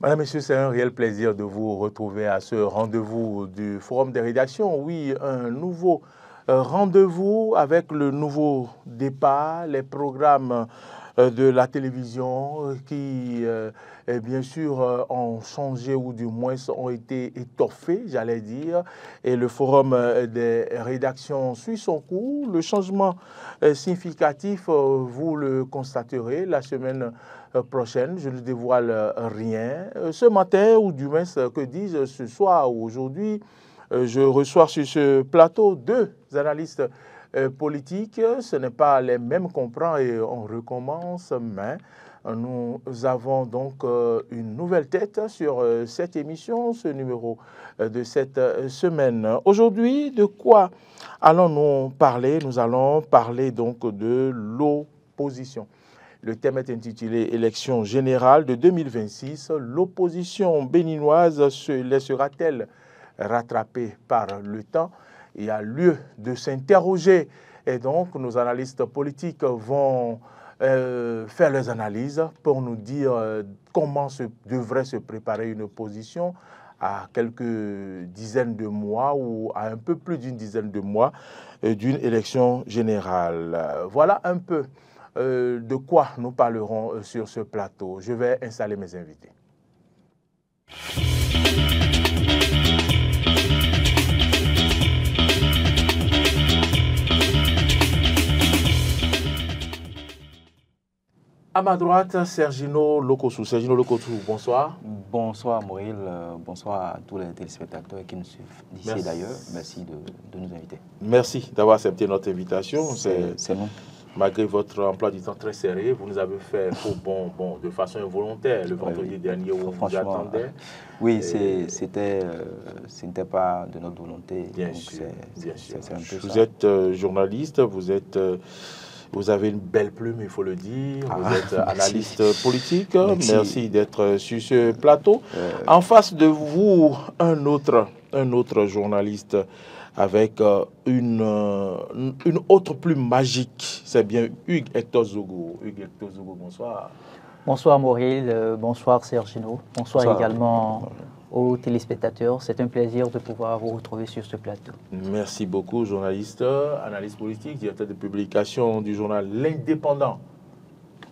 Madame, Messieurs, c'est un réel plaisir de vous retrouver à ce rendez-vous du Forum des rédactions. Oui, un nouveau rendez-vous avec le nouveau départ, les programmes de la télévision qui, bien sûr, ont changé ou du moins ont été étoffés, j'allais dire. Et le Forum des rédactions suit son cours. Le changement significatif, vous le constaterez la semaine prochaine. Je ne dévoile rien. Ce matin, ou du moins, que dis-je, ce soir ou aujourd'hui, je reçois sur ce plateau deux analystes politiques. Ce n'est pas les mêmes qu'on prend et on recommence, mais nous avons donc une nouvelle tête sur cette émission, ce numéro de cette semaine. Aujourd'hui, de quoi allons-nous parler? Nous allons parler donc de l'opposition. Le thème est intitulé Élection générale de 2026. L'opposition béninoise se laissera-t-elle rattraper par le temps? Il y a lieu de s'interroger. Et donc, nos analystes politiques vont faire leurs analyses pour nous dire comment devrait se préparer une opposition à quelques dizaines de mois ou à un peu plus d'une dizaine de mois d'une élection générale. Voilà un peu de quoi nous parlerons sur ce plateau. Je vais installer mes invités. À ma droite, Sergino Lokossou. Sergino Lokossou, bonsoir. Bonsoir Mauril, bonsoir à tous les téléspectateurs qui nous suivent d'ici d'ailleurs. Merci de nous inviter. Merci d'avoir accepté notre invitation. C'est nous. Malgré votre emploi du temps très serré, vous nous avez fait faux bon, de façon involontaire le vendredi dernier où on vous attendait. Oui, ce n'était pas de notre volonté. Bien sûr. Un peu vous ça. êtes journaliste, vous avez une belle plume, il faut le dire. Vous êtes analyste politique. Merci d'être sur ce plateau. En face de vous, un autre journaliste avec une autre plume magique. C'est bien Hugues Hector Zogo. Hugues Hector Zogo, bonsoir. Bonsoir Mauril, bonsoir Sergino. Bonsoir également aux téléspectateurs. C'est un plaisir de pouvoir vous retrouver sur ce plateau. Merci beaucoup, journaliste, analyste politique, directeur de publication du journal L'Indépendant.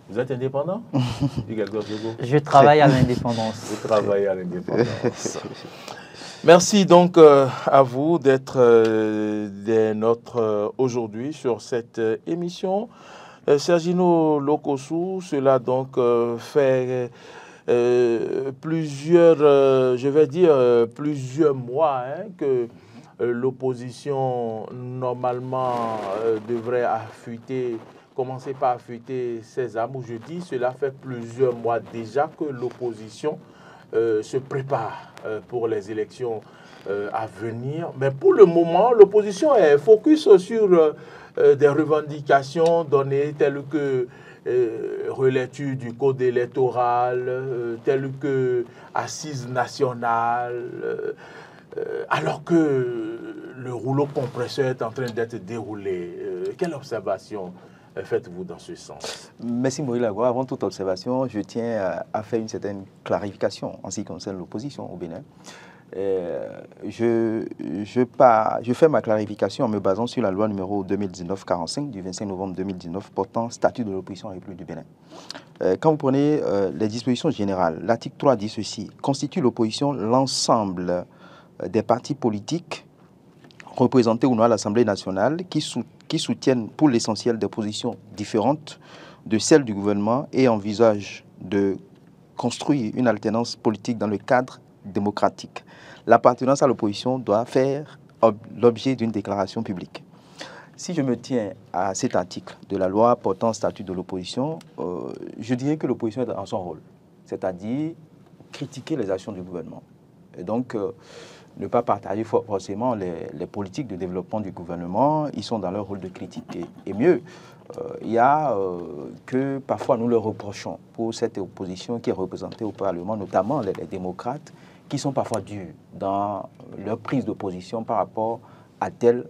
Vous êtes indépendant? Je travaille à l'indépendance. Vous travaillez à l'indépendance. Merci donc à vous d'être des nôtres aujourd'hui sur cette émission. Sergino Lokossou, cela donc fait plusieurs mois que l'opposition normalement devrait commencer par affûter ses armes. Ou je dis, cela fait plusieurs mois déjà que l'opposition se prépare pour les élections à venir. Mais pour le moment, l'opposition est focus sur des revendications données telles que relecture du code électoral, telles que assises nationales, alors que le rouleau compresseur est en train d'être déroulé. Quelle observation faites-vous dans ce sens? Merci Maurice Lagua. Avant toute observation, je tiens à faire une certaine clarification en ce qui concerne l'opposition au Bénin. Je fais ma clarification en me basant sur la loi numéro 2019-45 du 25 novembre 2019 portant statut de l'opposition en République du Bénin. Quand vous prenez les dispositions générales, l'article 3 dit ceci: constitue l'opposition l'ensemble des partis politiques représentés ou non à l'Assemblée nationale qui soutiennent pour l'essentiel des positions différentes de celles du gouvernement et envisagent de construire une alternance politique dans le cadre démocratique. L'appartenance à l'opposition doit faire l'objet d'une déclaration publique. Si je me tiens à cet article de la loi portant statut de l'opposition, je dirais que l'opposition est dans son rôle, c'est-à-dire critiquer les actions du gouvernement. Et donc, ne pas partager forcément les politiques de développement du gouvernement, ils sont dans leur rôle de critique. Et mieux, il y a que parfois nous leur reprochons pour cette opposition qui est représentée au Parlement, notamment les démocrates, qui sont parfois durs dans leur prise de position par rapport à telle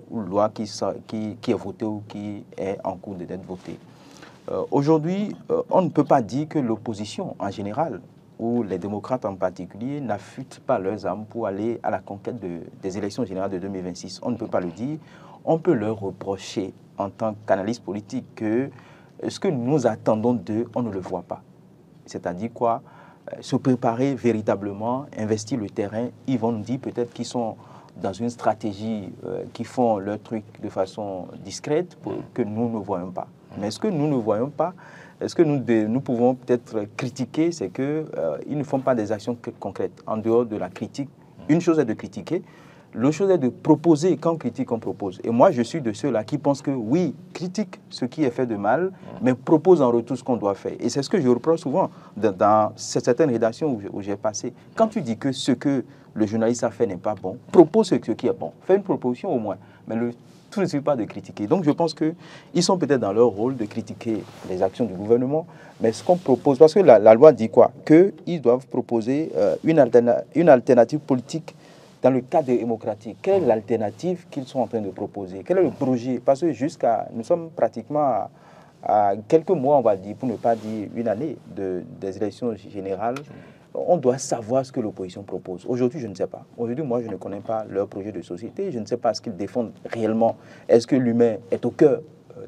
loi qui est votée ou qui est en cours d'être votée. Aujourd'hui, on ne peut pas dire que l'opposition en général, où les démocrates en particulier n'affûtent pas leurs armes pour aller à la conquête des élections générales de 2026. On ne peut pas le dire. On peut leur reprocher en tant qu'analyste politique que ce que nous attendons d'eux, on ne le voit pas. C'est-à-dire quoi? Se préparer véritablement, investir le terrain. Ils vont nous dire peut-être qu'ils sont dans une stratégie, qui font leur truc de façon discrète pour que nous ne voyons pas. Mais ce que nous ne voyons pas, ce que nous pouvons peut-être critiquer, c'est qu'ils ne font pas des actions concrètes en dehors de la critique. Une chose est de critiquer, l'autre chose est de proposer. Quand on critique, on propose. Et moi, je suis de ceux-là qui pensent que oui, critique ce qui est fait de mal, mais propose en retour ce qu'on doit faire. Et c'est ce que je reproche souvent dans certaines rédactions où j'ai passé. Quand tu dis que ce que le journaliste a fait n'est pas bon, propose ce qui est bon. Fais une proposition au moins. Mais tout ne suffit pas de critiquer. Donc je pense qu'ils sont peut-être dans leur rôle de critiquer les actions du gouvernement, mais ce qu'on propose, parce que la loi dit quoi? Qu'ils doivent proposer une alternative politique dans le cadre démocratique. Quelle est l'alternative qu'ils sont en train de proposer? Quel est le projet? Parce que nous sommes pratiquement à quelques mois, on va dire, pour ne pas dire une année des élections générales. On doit savoir ce que l'opposition propose. Aujourd'hui, je ne sais pas. Aujourd'hui, moi, je ne connais pas leur projet de société. Je ne sais pas ce qu'ils défendent réellement. Est-ce que l'humain est au cœur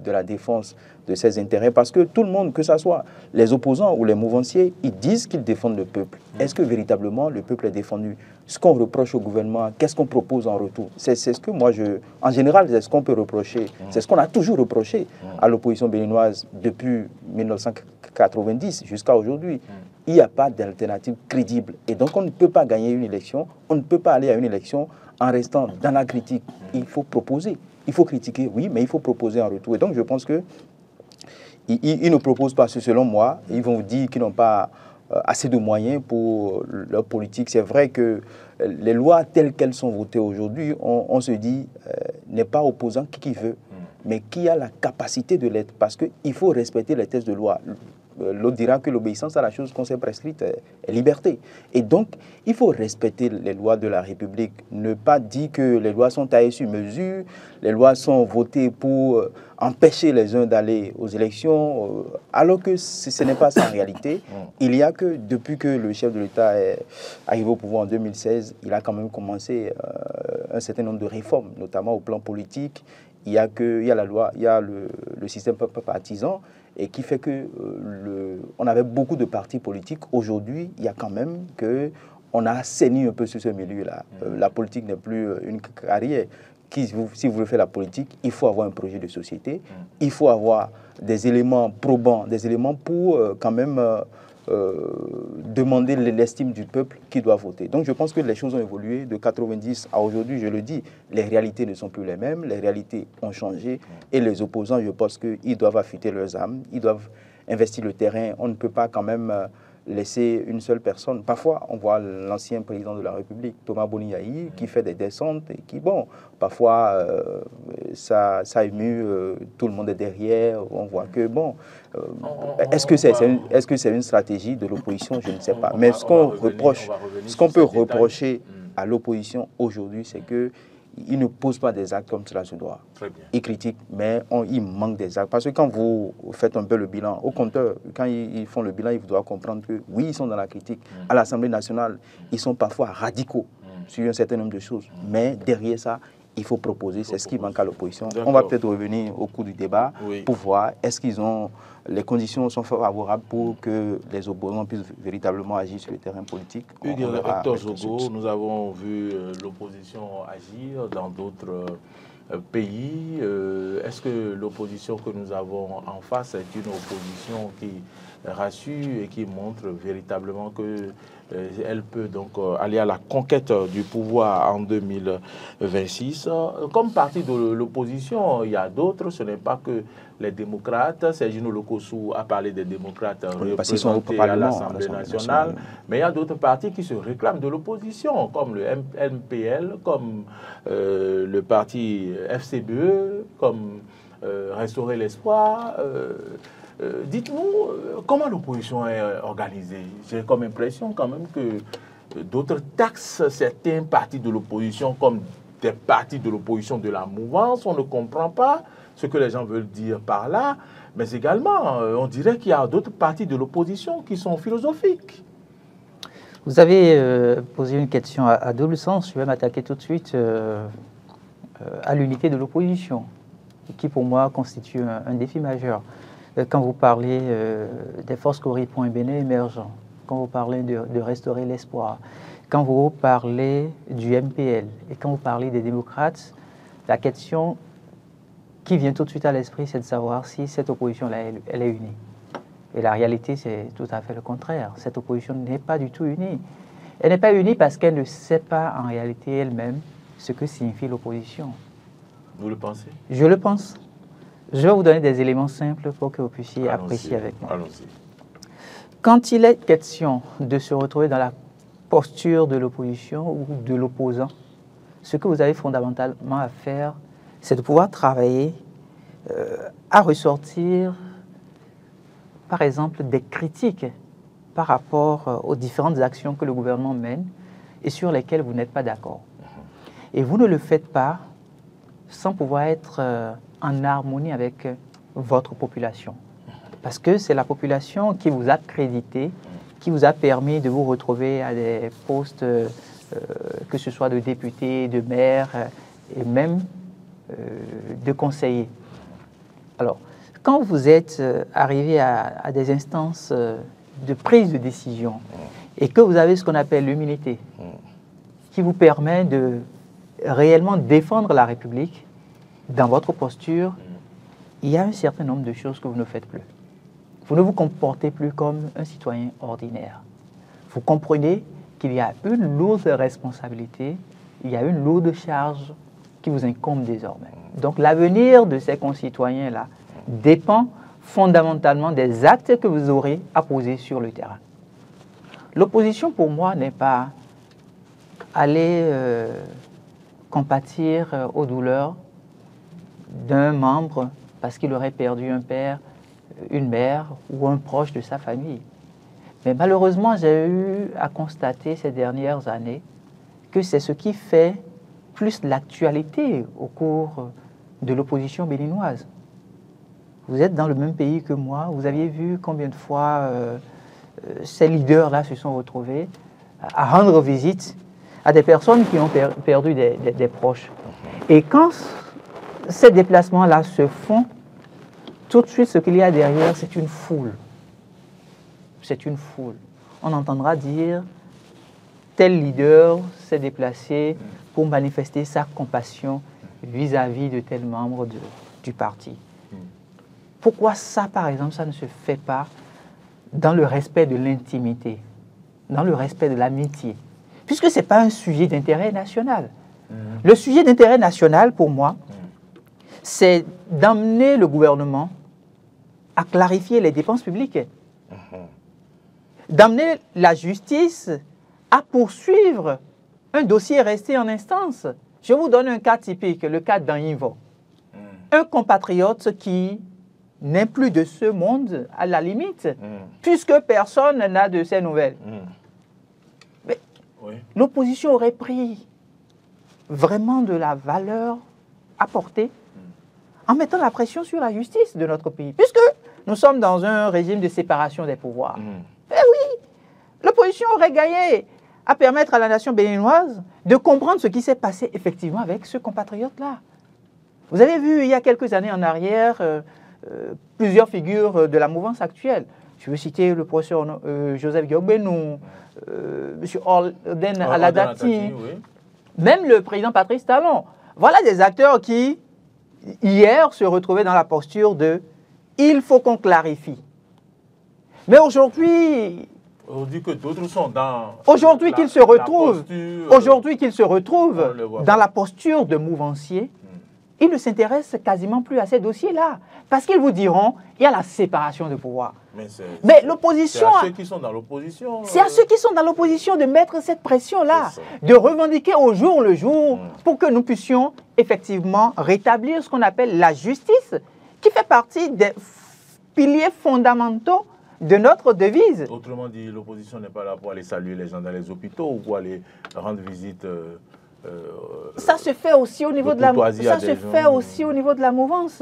de la défense de ses intérêts? Parce que tout le monde, que ce soit les opposants ou les mouvanciers, ils disent qu'ils défendent le peuple. Est-ce que véritablement le peuple est défendu? Ce qu'on reproche au gouvernement, qu'est-ce qu'on propose en retour? C'est ce que moi, en général, c'est ce qu'on peut reprocher. C'est ce qu'on a toujours reproché à l'opposition béninoise depuis 1990 jusqu'à aujourd'hui. Il n'y a pas d'alternative crédible. Et donc, on ne peut pas gagner une élection, on ne peut pas aller à une élection en restant dans la critique. Il faut proposer. Il faut critiquer, oui, mais il faut proposer en retour. Et donc, je pense qu'ils ne proposent pas, selon moi. Ils vont vous dire qu'ils n'ont pas assez de moyens pour leur politique. C'est vrai que les lois telles qu'elles sont votées aujourd'hui, on se dit, n'est pas opposant qui veut, mais qui a la capacité de l'être. Parce qu'il faut respecter les textes de loi. L'autre dira que l'obéissance à la chose qu'on s'est prescrite est liberté. Et donc, il faut respecter les lois de la République. Ne pas dire que les lois sont taillées sur mesure, les lois sont votées pour empêcher les uns d'aller aux élections, alors que ce n'est pas ça en réalité. Il y a que, depuis que le chef de l'État est arrivé au pouvoir en 2016, il a quand même commencé un certain nombre de réformes, notamment au plan politique. Il y a la loi, il y a le système partisan, et qui fait que on avait beaucoup de partis politiques. Aujourd'hui, il y a quand même on a assaini un peu sur ce milieu-là. La politique n'est plus une carrière. Si vous voulez faire la politique, il faut avoir un projet de société. Il faut avoir des éléments probants, des éléments pour quand même demander l'estime du peuple qui doit voter. Donc je pense que les choses ont évolué de 90 à aujourd'hui, je le dis, les réalités ne sont plus les mêmes, les réalités ont changé et les opposants, je pense qu'ils doivent affûter leurs armes, ils doivent investir le terrain. On ne peut pas quand même laisser une seule personne. Parfois, on voit l'ancien président de la République, Thomas Boni-Yahi, qui fait des descentes et qui, bon, parfois, ça émue, tout le monde est derrière, on voit que, bon, est-ce que c'est une stratégie de l'opposition? Je ne sais pas. Mais ce qu'on peut reprocher à l'opposition aujourd'hui, c'est que ils ne posent pas des actes comme cela se doit. Ils critiquent, mais il manque des actes. Parce que quand vous faites un peu le bilan, au compteur, quand ils font le bilan, ils doivent comprendre que oui, ils sont dans la critique. À l'Assemblée nationale, ils sont parfois radicaux sur un certain nombre de choses. Mais derrière ça, il faut proposer, c'est ce qui manque à l'opposition. On va peut-être revenir au cours du débat pour voir est-ce qu'ils ont les conditions sont favorables pour que les opposants puissent véritablement agir sur le terrain politique. Hector Zogo, nous avons vu l'opposition agir dans d'autres pays. Est-ce que l'opposition que nous avons en face est une opposition qui rassure et qui montre véritablement que elle peut donc aller à la conquête du pouvoir en 2026. Comme parti de l'opposition, il y a d'autres, ce n'est pas que les démocrates. Sergino Lokossou a parlé des démocrates représentés à l'Assemblée nationale, mais il y a d'autres partis qui se réclament de l'opposition, comme le MPL, comme le parti FCBE, comme Restaurer l'Espoir. Dites-nous comment l'opposition est organisée. J'ai comme impression quand même que d'autres taxent certains partis de l'opposition comme des partis de l'opposition de la mouvance. On ne comprend pas ce que les gens veulent dire par là. Mais également, on dirait qu'il y a d'autres partis de l'opposition qui sont philosophiques. Vous avez posé une question à double sens. Je vais m'attaquer tout de suite à l'unité de l'opposition, qui pour moi constitue un défi majeur. Quand vous parlez des forces Cori-Point Bénin émergents, quand vous parlez de restaurer l'espoir, quand vous parlez du MPL et quand vous parlez des démocrates, la question qui vient tout de suite à l'esprit, c'est de savoir si cette opposition-là, elle est unie. Et la réalité, c'est tout à fait le contraire. Cette opposition n'est pas du tout unie. Elle n'est pas unie parce qu'elle ne sait pas en réalité elle-même ce que signifie l'opposition. Vous le pensez? Je le pense. Je vais vous donner des éléments simples pour que vous puissiez apprécier avec moi. Allons-y. Quand il est question de se retrouver dans la posture de l'opposition ou de l'opposant, ce que vous avez fondamentalement à faire, c'est de pouvoir travailler à ressortir, par exemple, des critiques par rapport aux différentes actions que le gouvernement mène et sur lesquelles vous n'êtes pas d'accord. Et vous ne le faites pas sans pouvoir être en harmonie avec votre population. Parce que c'est la population qui vous a crédité, qui vous a permis de vous retrouver à des postes, que ce soit de député, de maire et même de conseiller. Alors, quand vous êtes arrivé à des instances de prise de décision et que vous avez ce qu'on appelle l'humilité, qui vous permet de réellement défendre la République dans votre posture, il y a un certain nombre de choses que vous ne faites plus. Vous ne vous comportez plus comme un citoyen ordinaire. Vous comprenez qu'il y a une lourde responsabilité, il y a une lourde charge qui vous incombe désormais. Donc l'avenir de ces concitoyens-là dépend fondamentalement des actes que vous aurez à poser sur le terrain. L'opposition, pour moi, n'est pas aller compatir aux douleurs d'un membre parce qu'il aurait perdu un père, une mère ou un proche de sa famille. Mais malheureusement, j'ai eu à constater ces dernières années que c'est ce qui fait plus l'actualité au cours de l'opposition béninoise. Vous êtes dans le même pays que moi, vous aviez vu combien de fois ces leaders-là se sont retrouvés à rendre visite à des personnes qui ont perdu des proches. Et quand ces déplacements-là se font, tout de suite, ce qu'il y a derrière, c'est une foule. C'est une foule. On entendra dire, tel leader s'est déplacé pour manifester sa compassion vis-à-vis de tel membre du parti. Pourquoi ça, par exemple, ça ne se fait pas dans le respect de l'intimité, dans le respect de l'amitié? Puisque ce n'est pas un sujet d'intérêt national. Le sujet d'intérêt national, pour moi, c'est d'amener le gouvernement à clarifier les dépenses publiques, d'amener la justice à poursuivre un dossier resté en instance. Je vous donne un cas typique, le cas d'Anyivo. Un compatriote qui n'est plus de ce monde, à la limite, puisque personne n'a de ses nouvelles. Mais l'opposition aurait pris vraiment de la valeur apportée en mettant la pression sur la justice de notre pays, puisque nous sommes dans un régime de séparation des pouvoirs. Eh oui, l'opposition aurait gagné à permettre à la nation béninoise de comprendre ce qui s'est passé effectivement avec ce compatriote-là. Vous avez vu, il y a quelques années en arrière, plusieurs figures de la mouvance actuelle. Je veux citer le professeur Joseph Guillaume, M. Orden Aladati, même le président Patrice Talon. Voilà des acteurs qui, hier, se retrouvaient dans la posture de « il faut qu'on clarifie ». Mais aujourd'hui... On dit que d'autres sont dans... Aujourd'hui qu'ils se retrouvent dans la posture de mouvancier, ils ne s'intéressent quasiment plus à ces dossiers-là. Parce qu'ils vous diront, il y a la séparation de pouvoir. Mais l'opposition... C'est à ceux qui sont dans l'opposition. C'est à ceux qui sont dans l'opposition de mettre cette pression-là, de revendiquer au jour le jour pour que nous puissions effectivement rétablir ce qu'on appelle la justice, qui fait partie des piliers fondamentaux de notre devise. Autrement dit, l'opposition n'est pas là pour aller saluer les gens dans les hôpitaux ou pour aller rendre visite... ça se fait aussi au niveau de la mouvance.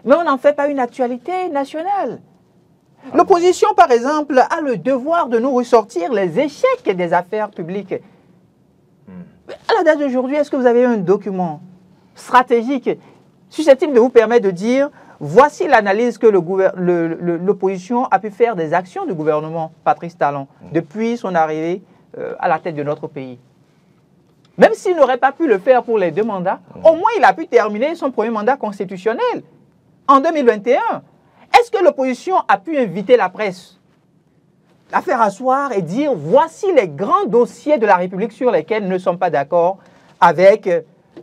Mais on n'en fait pas une actualité nationale. L'opposition, par exemple, a le devoir de nous ressortir les échecs des affaires publiques. À la date d'aujourd'hui, est-ce que vous avez un document stratégique susceptible de vous permettre de dire voici l'analyse que l'opposition a pu faire des actions du gouvernement Patrice Talon depuis son arrivée à la tête de notre pays? Même s'il n'aurait pas pu le faire pour les 2 mandats, au moins il a pu terminer son premier mandat constitutionnel en 2021. Est-ce que l'opposition a pu inviter la presse, la faire asseoir et dire voici les grands dossiers de la République sur lesquels nous ne sommes pas d'accord avec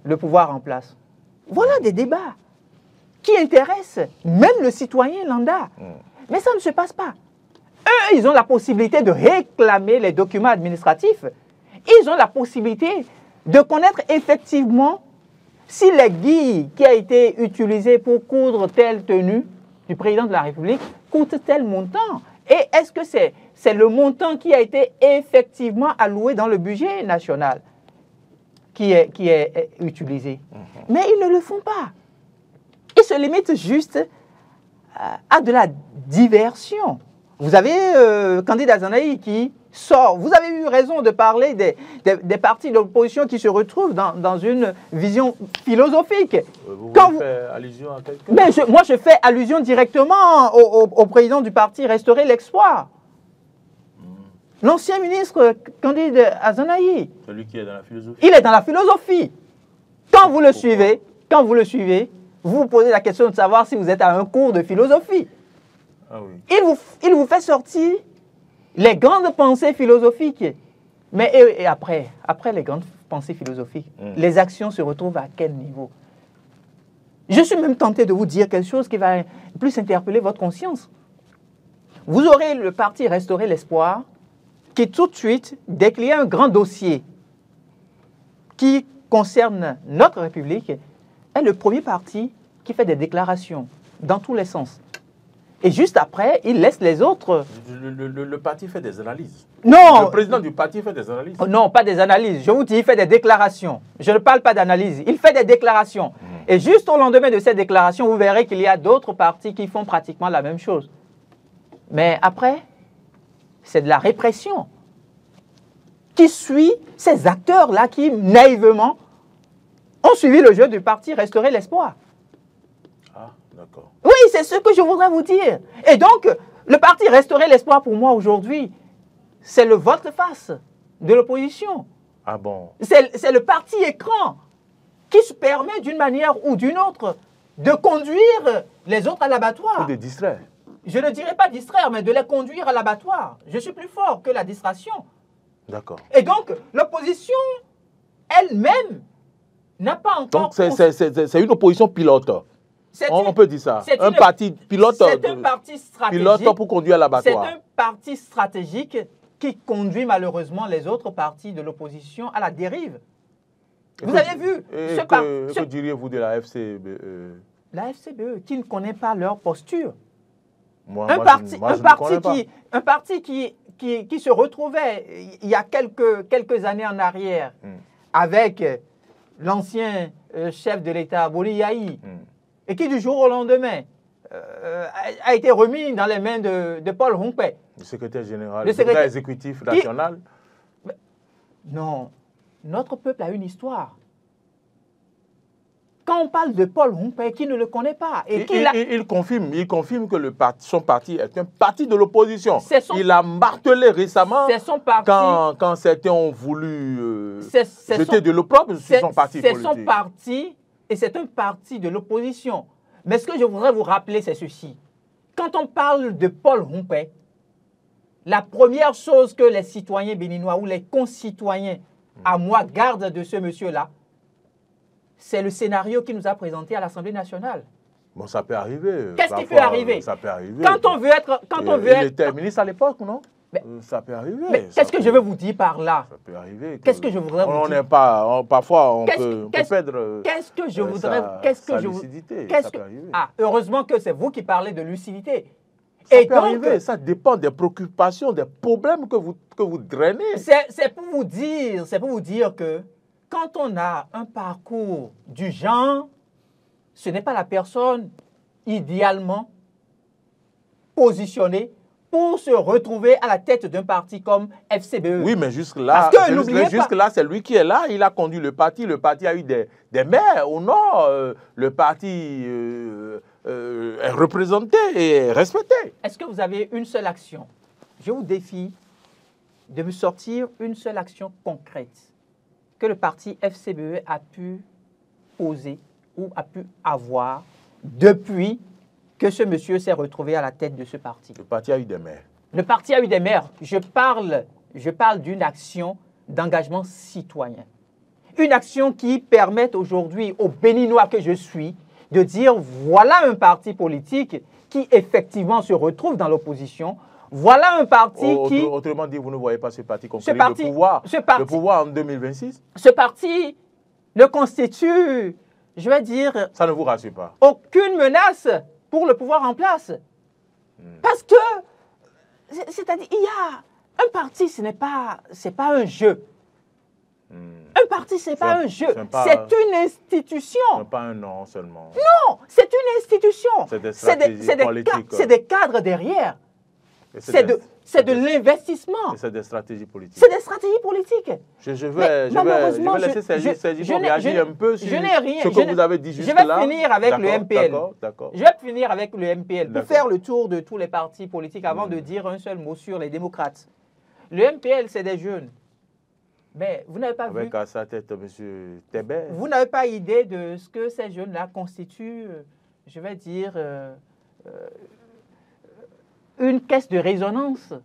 le pouvoir en place? Voilà des débats qui intéressent même le citoyen lambda. Mais ça ne se passe pas. Eux, ils ont la possibilité de réclamer les documents administratifs. Ils ont la possibilité de connaître effectivement si l'aiguille qui a été utilisée pour coudre telle tenue du président de la République coûte tel montant. Et est-ce que c'est le montant qui a été effectivement alloué dans le budget national qui est utilisé? Mais ils ne le font pas. Ils se limitent juste à de la diversion. Vous avez Candide Azanaï qui sort. Vous avez eu raison de parler des partis de l'opposition qui se retrouvent dans une vision philosophique. Vous faites allusion à quelqu'un? Mais moi, je fais allusion directement au président du parti Restaurer l'Espoir. L'ancien ministre Candide Azanaï. Celui qui est dans la philosophie. Il est dans la philosophie. Quand vous le suivez, vous vous posez la question de savoir si vous êtes à un cours de philosophie. Ah oui. Il vous fait sortir les grandes pensées philosophiques. Mais et après les grandes pensées philosophiques, les actions se retrouvent à quel niveau? Je suis même tenté de vous dire quelque chose qui va plus interpeller votre conscience. Vous aurez le parti Restaurer l'Espoir qui tout de suite, dès qu'il y a un grand dossier qui concerne notre République, est le premier parti qui fait des déclarations dans tous les sens. Et juste après, il laisse les autres. Le parti fait des analyses. Non. Le président du parti fait des analyses. Non, pas des analyses. Je vous dis, il fait des déclarations. Je ne parle pas d'analyse. Il fait des déclarations. Et juste au lendemain de ces déclarations, vous verrez qu'il y a d'autres partis qui font pratiquement la même chose. Mais après, c'est de la répression qui suit ces acteurs-là qui, naïvement, ont suivi le jeu du parti Restaurer l'Espoir. Ah, d'accord. Oui, c'est ce que je voudrais vous dire. Et donc, le parti Restaurer l'Espoir, pour moi, aujourd'hui, c'est le volte-face de l'opposition. Ah bon? C'est le parti écran qui se permet, d'une manière ou d'une autre, de conduire les autres à l'abattoir. Ou de distraire. Je ne dirais pas distraire, mais de les conduire à l'abattoir. Je suis plus fort que la distraction. D'accord. Et donc, l'opposition elle-même n'a pas encore... Donc, c'est une opposition pilote. On peut dire ça. Un parti pilote. C'est un parti stratégique. Pilote pour conduire à l'abattoir. C'est un parti stratégique qui conduit malheureusement les autres partis de l'opposition à la dérive. Vous avez vu que diriez-vous de la FCBE? La FCBE, qui ne connaît pas leur posture. Un parti qui se retrouvait il y a quelques années en arrière avec l'ancien chef de l'État, Boli Yahi, et qui du jour au lendemain a été remis dans les mains de Paul Humpé. Le secrétaire général, le secrétaire exécutif national. Non, notre peuple a une histoire. Quand on parle de Paul Humpé, qui ne le connaît pas. Et il confirme que son parti est un parti de l'opposition. Il a martelé récemment quand certains ont voulu jeter de l'opprobre sur son parti politique. C'est son parti et c'est un parti de l'opposition. Mais ce que je voudrais vous rappeler, c'est ceci. Quand on parle de Paul Humpé, la première chose que les citoyens béninois ou les concitoyens à moi gardent de ce monsieur-là, c'est le scénario qu'il nous a présenté à l'Assemblée nationale. Bon, ça peut arriver. Qu'est-ce qui peut arriver? Ça peut arriver. Quand on veut être... Il était ministre à l'époque, non? Ça peut arriver. Mais qu'est-ce que je veux vous dire par là? Ça peut arriver. Qu'est-ce que je voudrais vous dire? Parfois, on peut perdre Qu'est-ce que je voudrais... sa lucidité. Ça peut arriver. Ah, heureusement que c'est vous qui parlez de lucidité. Ça peut arriver. Ça dépend des préoccupations, des problèmes que vous drainez. C'est pour vous dire que quand on a un parcours du genre, ce n'est pas la personne, idéalement, positionné pour se retrouver à la tête d'un parti comme FCBE. Oui, mais jusque-là, c'est lui qui est là. Il a conduit le parti. Le parti a eu des maires au nord. Le parti est représenté et respecté. Est-ce que vous avez une seule action? Je vous défie de me sortir une seule action concrète que le parti FCBE a pu poser ou a pu avoir depuis que ce monsieur s'est retrouvé à la tête de ce parti. Le parti a eu des maires. Le parti a eu des maires. Je parle d'une action d'engagement citoyen. Une action qui permette aujourd'hui aux Béninois que je suis de dire voilà un parti politique qui effectivement se retrouve dans l'opposition. Voilà un parti qui... Autrement dit, vous ne voyez pas ce parti conquérir le pouvoir en 2026? Ce parti ne constitue, je vais dire... Ça ne vous rassure pas? Aucune menace pour le pouvoir en place. Parce que, c'est-à-dire, il y a... Un parti, c'est pas un jeu. Un parti, c'est pas un jeu. C'est une institution. Ce n'est pas un nom seulement. Non, c'est une institution. C'est des stratégies politiques. C'est des cadres derrière. C'est de l'investissement. C'est des stratégies politiques. C'est des stratégies politiques. Je vais laisser Sergi réagir un peu sur ce que vous avez dit jusque-là. Je vais finir avec le MPL. D'accord. Je vais finir avec le MPL pour faire le tour de tous les partis politiques avant de dire un seul mot sur les démocrates. Le MPL, c'est des jeunes. Mais vous n'avez pas vu... Avec à sa tête, M. Tébet. Vous n'avez pas idée de ce que ces jeunes-là constituent, je vais dire... une caisse de résonance.